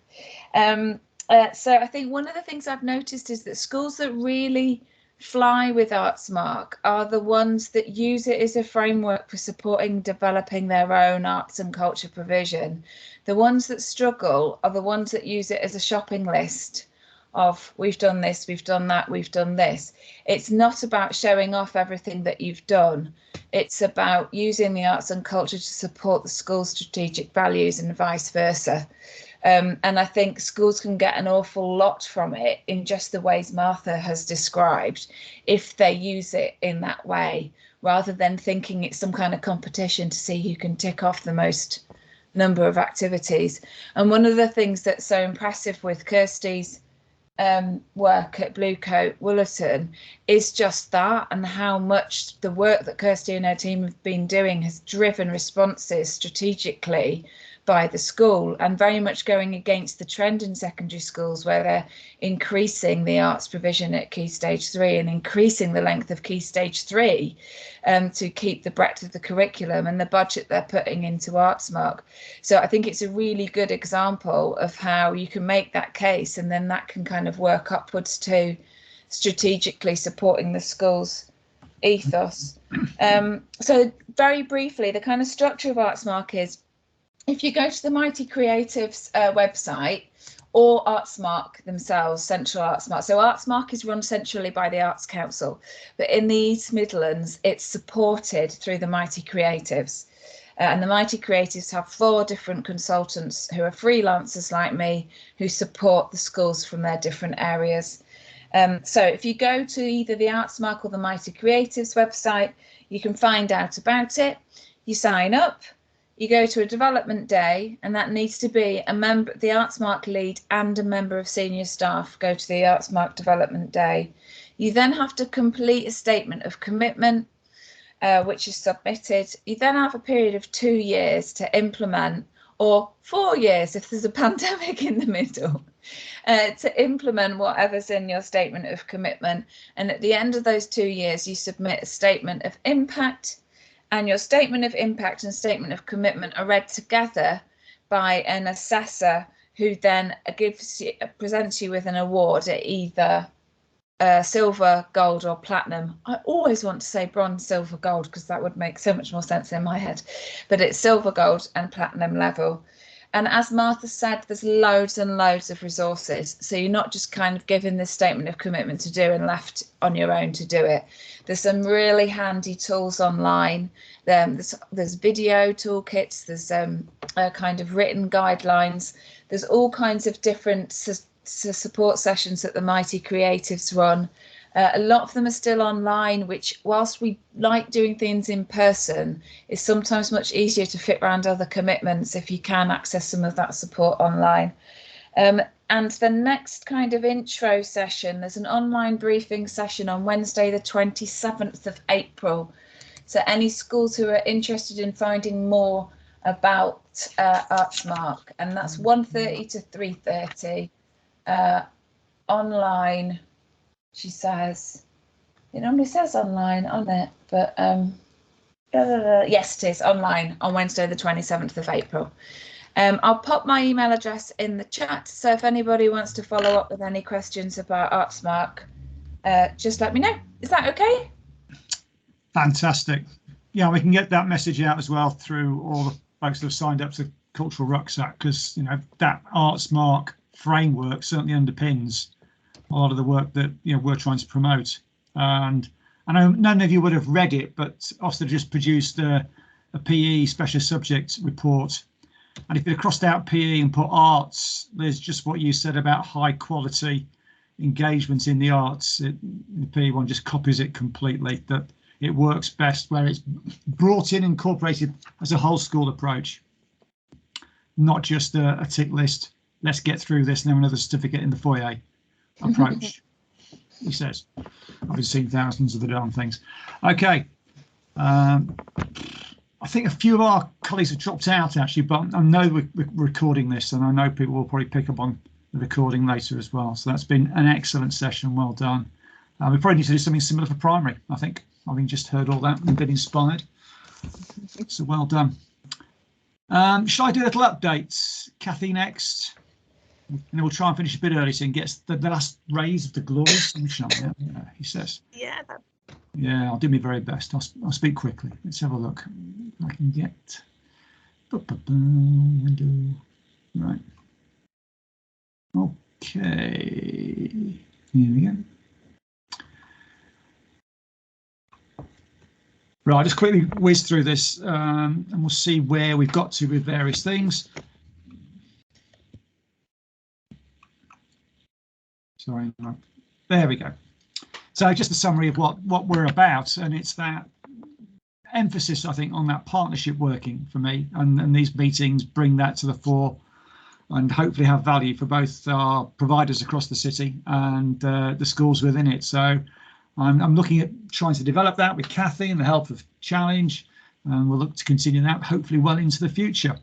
So I think one of the things I've noticed is that schools that really fly with ArtsMark are the ones that use it as a framework for supporting developing their own arts and culture provision. The ones that struggle are the ones that use it as a shopping list of we've done this, we've done that, we've done this. It's not about showing off everything that you've done. It's about using the arts and culture to support the school's strategic values and vice versa. And I think schools can get an awful lot from it in just the ways Martha has described if they use it in that way, rather than thinking it's some kind of competition to see who can tick off the most number of activities. And one of the things that's so impressive with Kirsty's work at Bluecoat Woollerton is just that, and how much the work that Kirsty and her team have been doing has driven responses strategically by the school, and very much going against the trend in secondary schools where they're increasing the arts provision at Key Stage 3 and increasing the length of Key Stage 3 to keep the breadth of the curriculum and the budget they're putting into ArtsMark. So I think it's a really good example of how you can make that case, and then that can kind of work upwards to strategically supporting the school's ethos. So very briefly, the kind of structure of ArtsMark is, if you go to the Mighty Creatives website or ArtsMark themselves, Central ArtsMark. So ArtsMark is run centrally by the Arts Council, but in the East Midlands, it's supported through the Mighty Creatives. And the Mighty Creatives have 4 different consultants who are freelancers like me, who support the schools from their different areas. So if you go to either the ArtsMark or the Mighty Creatives website, you can find out about it. You sign up. You go to a development day, and that needs to be a member, the ArtsMark lead and a member of senior staff go to the ArtsMark development day. You then have to complete a statement of commitment, which is submitted. You then have a period of 2 years to implement, or 4 years if there's a pandemic in the middle, to implement whatever's in your statement of commitment. And at the end of those 2 years, you submit a statement of impact. And your statement of impact and statement of commitment are read together by an assessor, who then presents you with an award at either silver, gold or platinum. I always want to say bronze, silver, gold, because that would make so much more sense in my head. But it's silver, gold and platinum level. And as Martha said, there's loads and loads of resources. So you're not just kind of given this statement of commitment to do and left on your own to do it. There's some really handy tools online. There's video toolkits, there's kind of written guidelines. There's all kinds of different support sessions that the Mighty Creatives run. A lot of them are still online, which, whilst we like doing things in person, is sometimes much easier to fit around other commitments if you can access some of that support online. And the next kind of intro session, there's an online briefing session on Wednesday, the 27th of April. So any schools who are interested in finding more about ArtsMark, and that's 1:30 to 3:30 online. She says, it normally says online on it, but yes, it is online on Wednesday, the 27th of April. I'll pop my email address in the chat, so if anybody wants to follow up with any questions about ArtsMark, just let me know. Is that okay? Fantastic. Yeah, we can get that message out as well through all the folks that have signed up to Cultural Rucksack, because you know that ArtsMark framework certainly underpins a lot of the work that we're trying to promote. And I know none of you would have read it, but Ofsted just produced a PE special subject report. And if you crossed out PE and put arts, there's just what you said about high quality engagement in the arts. The PE one just copies it completely, that it works best where it's brought in, incorporated as a whole school approach, not just a tick list. Let's get through this and then another certificate in the foyer approach, he says. I've been seeing thousands of the darn things. Okay. I think a few of our colleagues have dropped out actually, but I know we're recording this, and I know people will probably pick up on the recording later as well. So that's been an excellent session. Well done. We probably need to do something similar for primary, I think, having just heard all that and been inspired. So well done. Shall I do a little updates? Kathy next. And then we'll try and finish a bit early so you can get the last rays of the glorious sunshine. Yeah, he says. Yeah. Yeah, I'll do my very best. I'll speak quickly. Let's have a look. If I can get window. Right. Okay. Here we go. Right, I'll just quickly whiz through this and we'll see where we've got to with various things. Sorry, no. There we go. So just a summary of what we're about, and it's that emphasis, I think, on that partnership working for me, and these meetings bring that to the fore and hopefully have value for both our providers across the city and the schools within it. So I'm looking at trying to develop that with Kathy and the help of Challenge, and we'll look to continue that hopefully well into the future.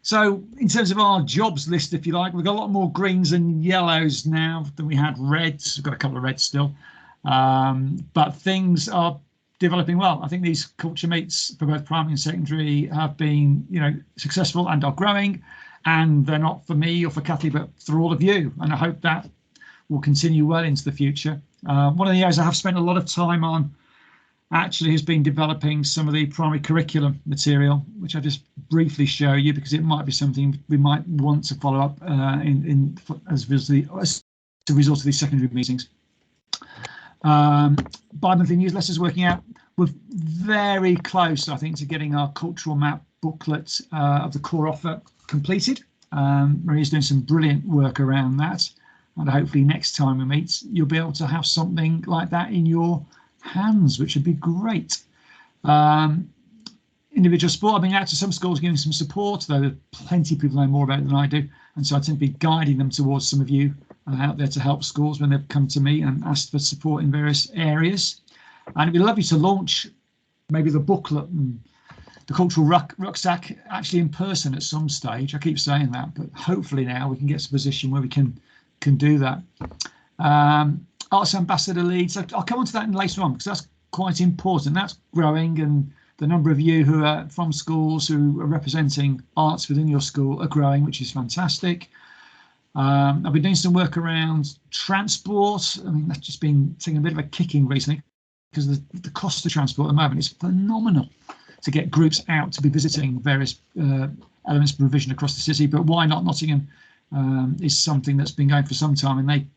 So in terms of our jobs list, if you like, we've got a lot more greens and yellows now than we had reds. We've got a couple of reds still, but things are developing well. I think these culture meets for both primary and secondary have been, successful and are growing, and they're not for me or for Kathy, but for all of you. And I hope that will continue well into the future. One of the areas I have spent a lot of time on actually has been developing some of the primary curriculum material, which I'll just briefly show you because it might be something we might want to follow up as a result of these secondary meetings. Bi-monthly newsletters working out. We're very close, I think, to getting our cultural map booklet of the core offer completed. Maria's doing some brilliant work around that, and hopefully next time we meet you'll be able to have something like that in your hands, which would be great. Individual sport, I've been out to some schools giving some support, though there are plenty of people know more about it than I do, and so I tend to be guiding them towards some of you out there to help schools when they've come to me and asked for support in various areas. And it'd be lovely to launch maybe the booklet and the cultural rucksack actually in person at some stage. I keep saying that, but hopefully now we can get to a position where we can do that. Arts Ambassador leads, I'll come on to that later on because that's quite important. That's growing, and the number of you who are from schools who are representing arts within your school are growing, which is fantastic. I've been doing some work around transport. I mean, that's just been taking a bit of a kicking recently because the cost of transport at the moment is phenomenal to get groups out to be visiting various elements of provision across the city. But why not Nottingham is something that's been going for some time, and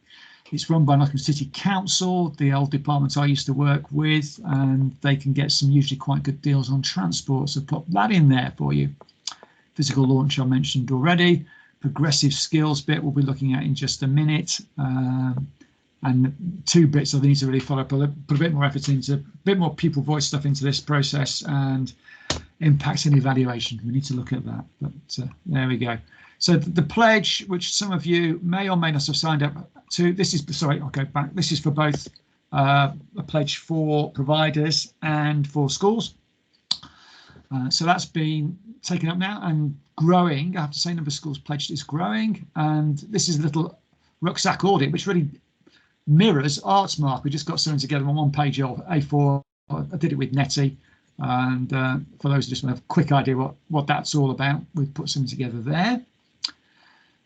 it's run by Nottingham City Council, the old department I used to work with, and they can get some usually quite good deals on transport. So put that in there for you. Physical launch I mentioned already. Progressive skills bit we'll be looking at in just a minute. And two bits I need to really follow up, put a bit more effort into, a bit more pupil voice stuff into this process, and impact and evaluation. We need to look at that, but there we go. So the pledge, which some of you may or may not have signed up to, this is, sorry, I'll go back. This is for both a pledge for providers and for schools. So that's been taken up now and growing. I have to say, number of schools pledged is growing. And this is a little rucksack audit, which really mirrors Artsmark. We just got something together on one page of A4. I did it with Nettie. And for those who just want to have a quick idea what that's all about, we've put something together there.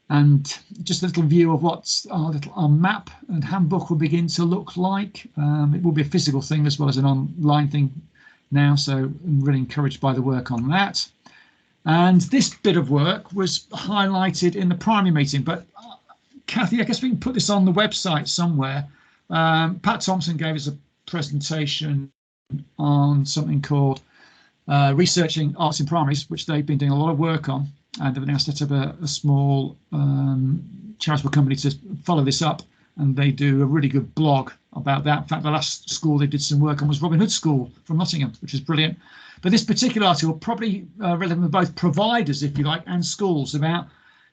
And just a little view of what our map and handbook will begin to look like. It will be a physical thing as well as an online thing now, so I'm really encouraged by the work on that. And this bit of work was highlighted in the primary meeting, but Kathy, I guess we can put this on the website somewhere. Pat Thompson gave us a presentation on something called researching arts in primaries, which they've been doing a lot of work on, and they've now set up a small charitable company to follow this up, and they do a really good blog about that. In fact, the last school they did some work on was Robin Hood School from Nottingham, which is brilliant. But this particular article probably relevant to both providers, if you like, and schools, about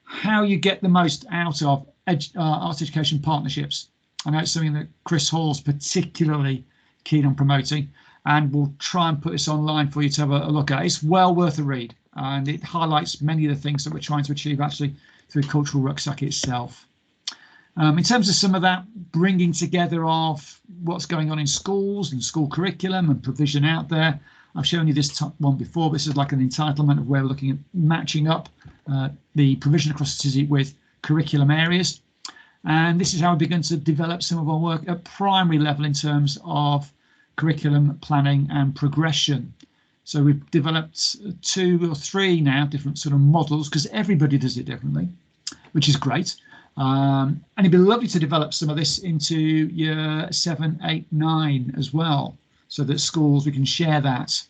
how you get the most out of arts education partnerships. I know it's something that Chris Hall's particularly keen on promoting. and we'll try and put this online for you to have a look at. It's well worth a read, and it highlights many of the things that we're trying to achieve actually through Cultural Rucksack itself. In terms of some of that bringing together of what's going on in schools and school curriculum and provision out there, I've shown you this top one before. This is like an entitlement of where we're looking at matching up the provision across the city with curriculum areas. And this is how we begin to develop some of our work at primary level in terms of curriculum planning and progression. So we've developed 2 or 3 now different sort of models, because everybody does it differently, which is great. And it'd be lovely to develop some of this into year 7, 8, 9 as well, so that schools, we can share that.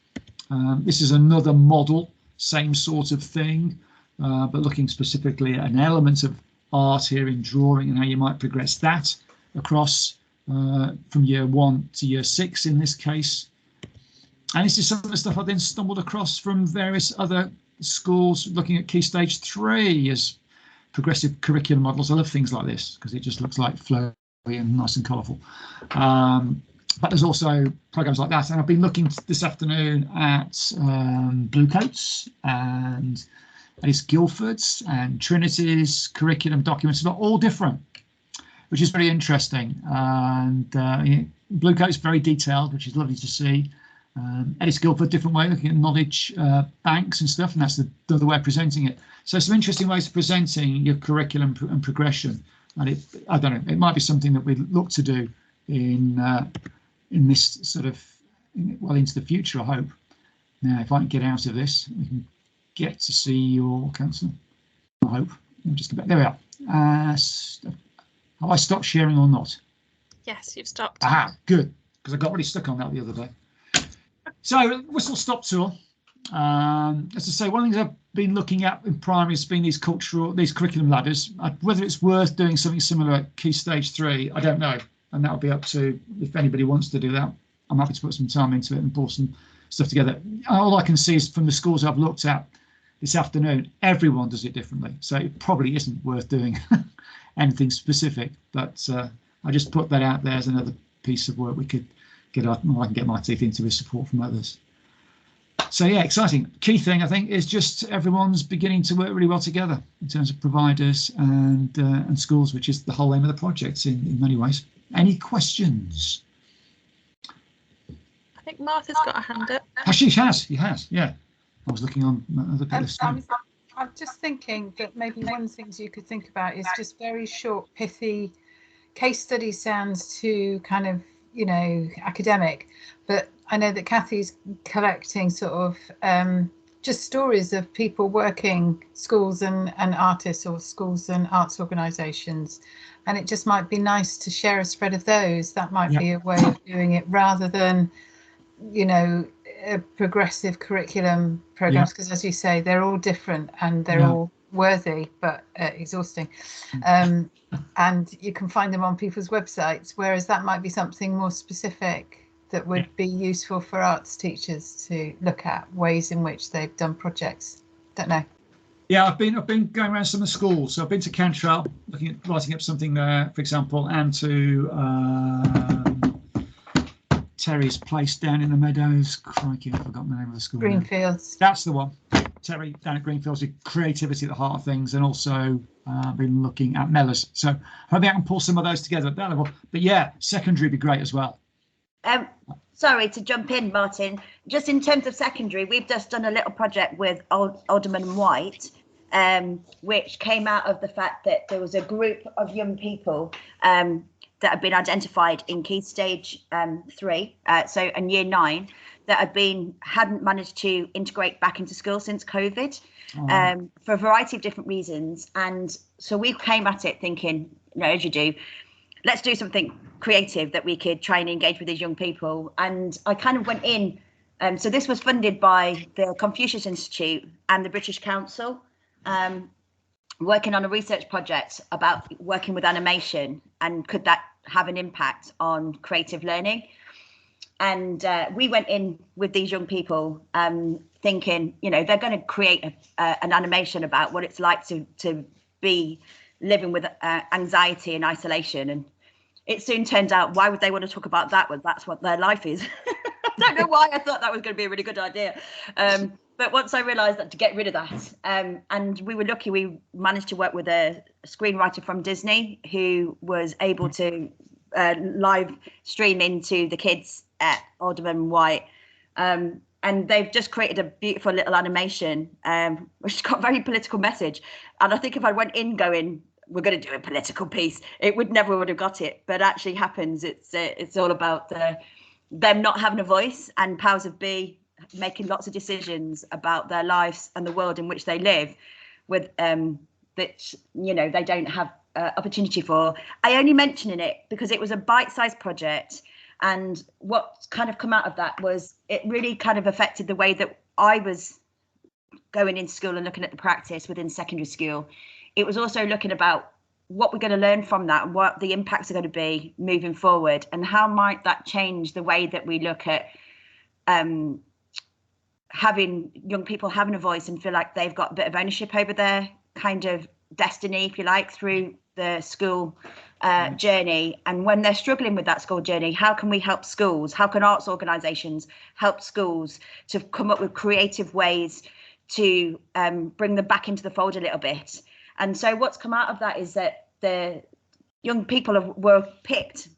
This is another model, same sort of thing, but looking specifically at an element of art here in drawing and how you might progress that across from year 1 to year 6 in this case. And this is some of the stuff I then stumbled across from various other schools looking at Key Stage 3 as progressive curriculum models. I love things like this because it just looks like flowy and nice and colourful. But there's also programs like that, and I've been looking this afternoon at Bluecoats and Eddie Guildford's and Trinity's curriculum documents. They're all different, which is very interesting. And Bluecoat is very detailed, which is lovely to see. Eddie Guildford, different way, looking at knowledge banks and stuff, and that's the other way of presenting it. So some interesting ways of presenting your curriculum and progression. And I don't know, it might be something that we look to do in this sort of, well, into the future, I hope. Now, if I can get out of this, we can get to see your council. I hope. Let me just get back. There we are. Have I stopped sharing or not? Yes, you've stopped. Aha, good, because I got really stuck on that the other day. So, whistle stop tour. As I say, one of the things I've been looking at in primary has been these curriculum ladders. Whether it's worth doing something similar at Key Stage 3, I don't know. And that'll be up to, if anybody wants to do that, I'm happy to put some time into it and pull some stuff together. All I can see is from the schools I've looked at this afternoon, everyone does it differently. So it probably isn't worth doing anything specific, but I just put that out there as another piece of work we could get I can get my teeth into with support from others. So yeah, exciting. Key thing I think is just everyone's beginning to work really well together in terms of providers and schools, which is the whole aim of the project in many ways. Any questions? I think Martha's got a hand up. Oh, she has, yeah. I was looking on other bit of I'm just thinking that maybe one of the things you could think about is just very short, pithy case study. Sounds too kind of, academic, but I know that Kathy's collecting sort of just stories of people working, schools and artists, or schools and arts organisations, and it just might be nice to share a spread of those. That might be a way of doing it rather than progressive curriculum programs, because as you say, they're all different and they're all worthy but exhausting, and you can find them on people's websites, whereas that might be something more specific that would be useful for arts teachers to look at, ways in which they've done projects. Don't know. Yeah, I've been going around some of the schools. So I've been to Cantrell, looking at writing up something there, for example, and to Terry's place down in the Meadows. Crikey, I've forgotten the name of the school. Greenfields. That's the one. Terry down at Greenfields, with creativity at the heart of things, and also been looking at Mellors. So hopefully I can pull some of those together at that level. But yeah, secondary would be great as well. Sorry to jump in, Martin. Just in terms of secondary, we've just done a little project with Alderman and White, which came out of the fact that there was a group of young people that had been identified in Key Stage 3, and Year 9, that hadn't managed to integrate back into school since COVID, for a variety of different reasons. And so we came at it thinking, as you do, let's do something creative that we could try and engage with these young people. And I kind of went in, so this was funded by the Confucius Institute and the British Council, working on a research project about working with animation and could that have an impact on creative learning. And we went in with these young people thinking, they're going to create an animation about what it's like to be living with anxiety and isolation. And it soon turned out, why would they want to talk about that when that's what their life is? don't know why I thought that was going to be a really good idea. But once I realised that to get rid of that, and we were lucky, we managed to work with a screenwriter from Disney who was able to live stream into the kids at Alderman White. And they've just created a beautiful little animation, which has got a very political message. And I think if I went in going, we're going to do a political piece, it would have got it. But actually happens. It's all about them not having a voice and powers of be making lots of decisions about their lives and the world in which they live, with that they don't have opportunity for. I only mentioning it because it was a bite-sized project. And what kind of come out of that was it really kind of affected the way that I was going into school and looking at the practice within secondary school. It was also looking about what we're going to learn from that and what the impacts are going to be moving forward, and how might that change the way that we look at having young people having a voice and feel like they've got a bit of ownership over their kind of destiny, if you like, through the school journey. And when they're struggling with that school journey, how can we help schools? How can arts organisations help schools to come up with creative ways to bring them back into the fold a little bit? And so what's come out of that is that the young people were picked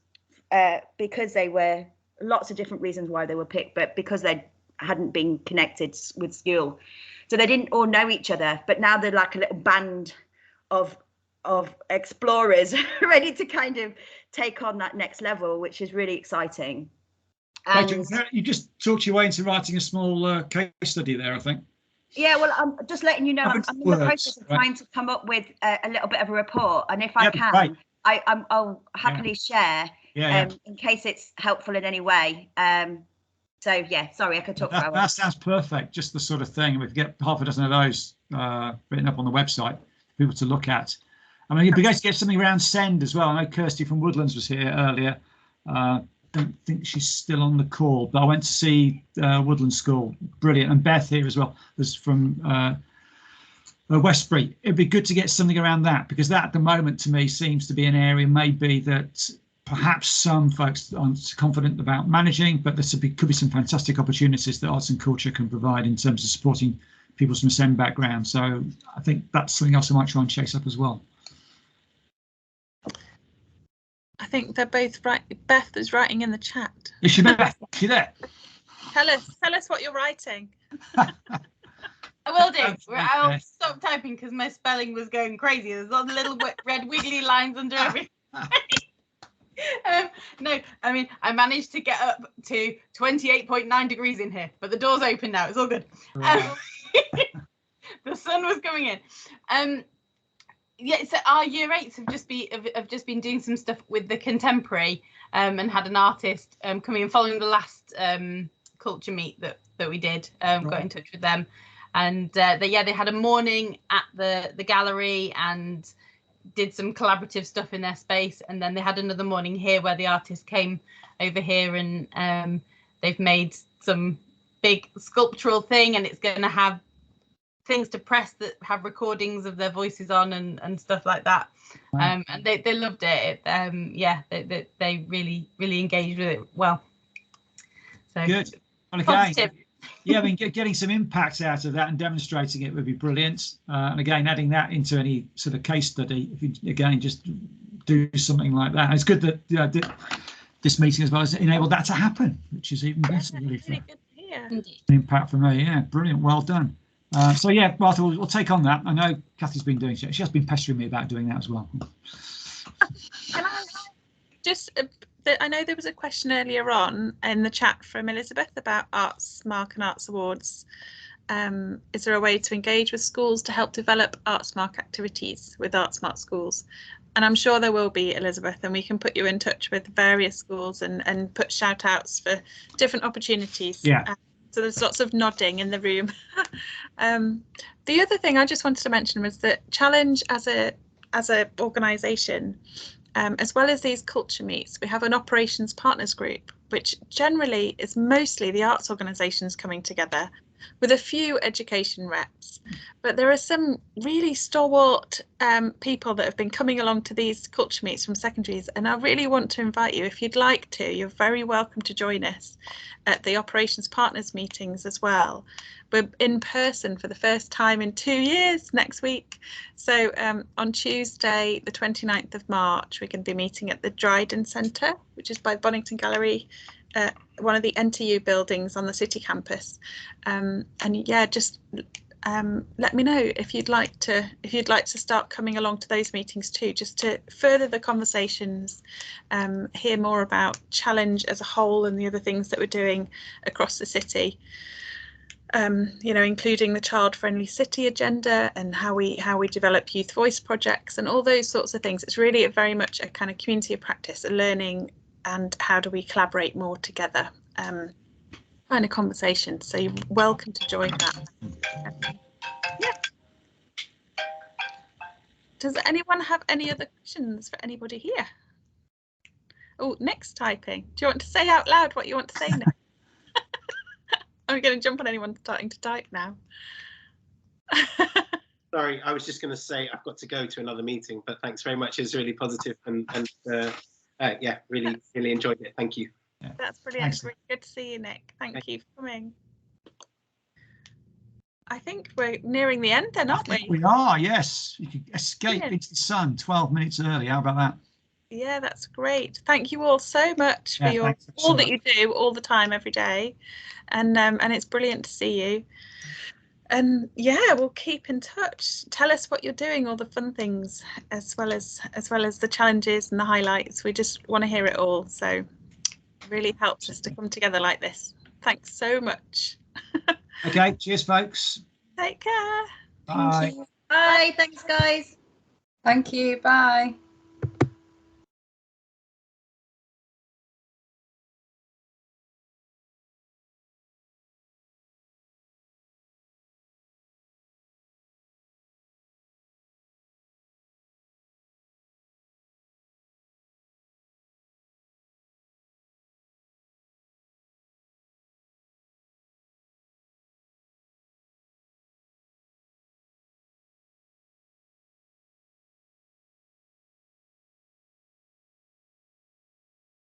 because they were lots of different reasons why they were picked, but because they hadn't been connected with school. So they didn't all know each other, but now they're like a little band of explorers ready to kind of take on that next level, which is really exciting. And you just talked your way into writing a small case study there, I think. Yeah, well, I'm just letting you know, I'm in the process of trying to come up with a little bit of a report, and if I can, I'll happily share in case it's helpful in any way. So yeah, sorry, I could talk for hours. That sounds perfect. Just the sort of thing. We could get half a dozen of those written up on the website for people to look at. I mean, it'd be great to get something around SEND as well. I know Kirsty from Woodlands was here earlier. Don't think she's still on the call, but I went to see Woodland School. Brilliant. And Beth here as well, was from Westbury. It'd be good to get something around that, because that at the moment to me seems to be an area maybe that perhaps some folks aren't confident about managing, but there could be some fantastic opportunities that arts and culture can provide in terms of supporting people from SEND background. So I think that's something else I might try and chase up as well. I think they're both right. Beth is writing in the chat. Is she Beth? Is she there? Tell us what you're writing. I will do. I'll stop typing because my spelling was going crazy. There's all the little red wiggly lines under everything. No, I mean, I managed to get up to 28.9 degrees in here, but the door's open now. It's all good. The sun was coming in. Yeah, so our year 8s have just been doing some stuff with the contemporary, and had an artist coming and following the last CultureMeet that we did. Got in touch with them, and they had a morning at the gallery and did some collaborative stuff in their space, and then they had another morning here where the artist came over here, and they've made some big sculptural thing, and it's going to have things to press that have recordings of their voices on and stuff like that. And they loved it. They really engaged with it well. So good. Well, again, yeah, I mean, getting some impact out of that and demonstrating it would be brilliant. And again, adding that into any sort of case study, if you again just do something like that. And it's good that this meeting as well has enabled that to happen, which is even better. Really good to hear. An impact for me. Yeah, brilliant. Well done. So yeah, Martha, we'll take on that. I know Kathy's been doing it. She has been pestering me about doing that as well. Can I just, I know there was a question earlier on in the chat from Elizabeth about Arts Mark and Arts Awards. Is there a way to engage with schools to help develop Arts Mark activities with Arts Mark schools? And I'm sure there will be, Elizabeth, and we can put you in touch with various schools and put shout outs for different opportunities. Yeah. So there's lots of nodding in the room. The other thing I just wanted to mention was that Challenge as a organisation, as well as these culture meets, we have an operations partners group, which generally is mostly the arts organisations coming together. with a few education reps, but there are some really stalwart people that have been coming along to these culture meets from secondaries, and I really want to invite you, if you'd like to, you're very welcome to join us at the operations partners meetings as well. We're in person for the first time in 2 years next week. So on Tuesday, the 29th of March, we're going to be meeting at the Dryden Centre, which is by Bonington Gallery, one of the NTU buildings on the city campus. And yeah, just let me know if you'd like to start coming along to those meetings too, just to further the conversations, hear more about Challenge as a whole and the other things that we're doing across the city. You know, including the child-friendly city agenda and how we develop youth voice projects and all those sorts of things. It's really very much a kind of community of practice, a learning, and how do we collaborate more together kind of conversation. So you're welcome to join that. Yeah. Does anyone have any other questions for anybody here? Oh, Nick's typing. Do you want to say out loud what you want to say, Nick? I'm going to jump on anyone starting to type now. Sorry, I was just going to say I've got to go to another meeting, but thanks very much. It's really positive and yeah, really enjoyed it. Thank you. Yeah. That's brilliant. Thanks. It's really good to see you, Nick. Thank you for coming. I think we're nearing the end then, aren't we? We are, yes. You could escape into the sun 12 minutes early. How about that? Yeah, that's great. Thank you all so much for all that you do all the time, every day, and it's brilliant to see you. And yeah, we'll keep in touch. Tell us what you're doing, all the fun things, as well as the challenges and the highlights. We just want to hear it all. So it really helps us to come together like this. Thanks so much. Okay, cheers, folks. Take care. Bye. Thank you. Bye. Thanks, guys. Thank you. Bye.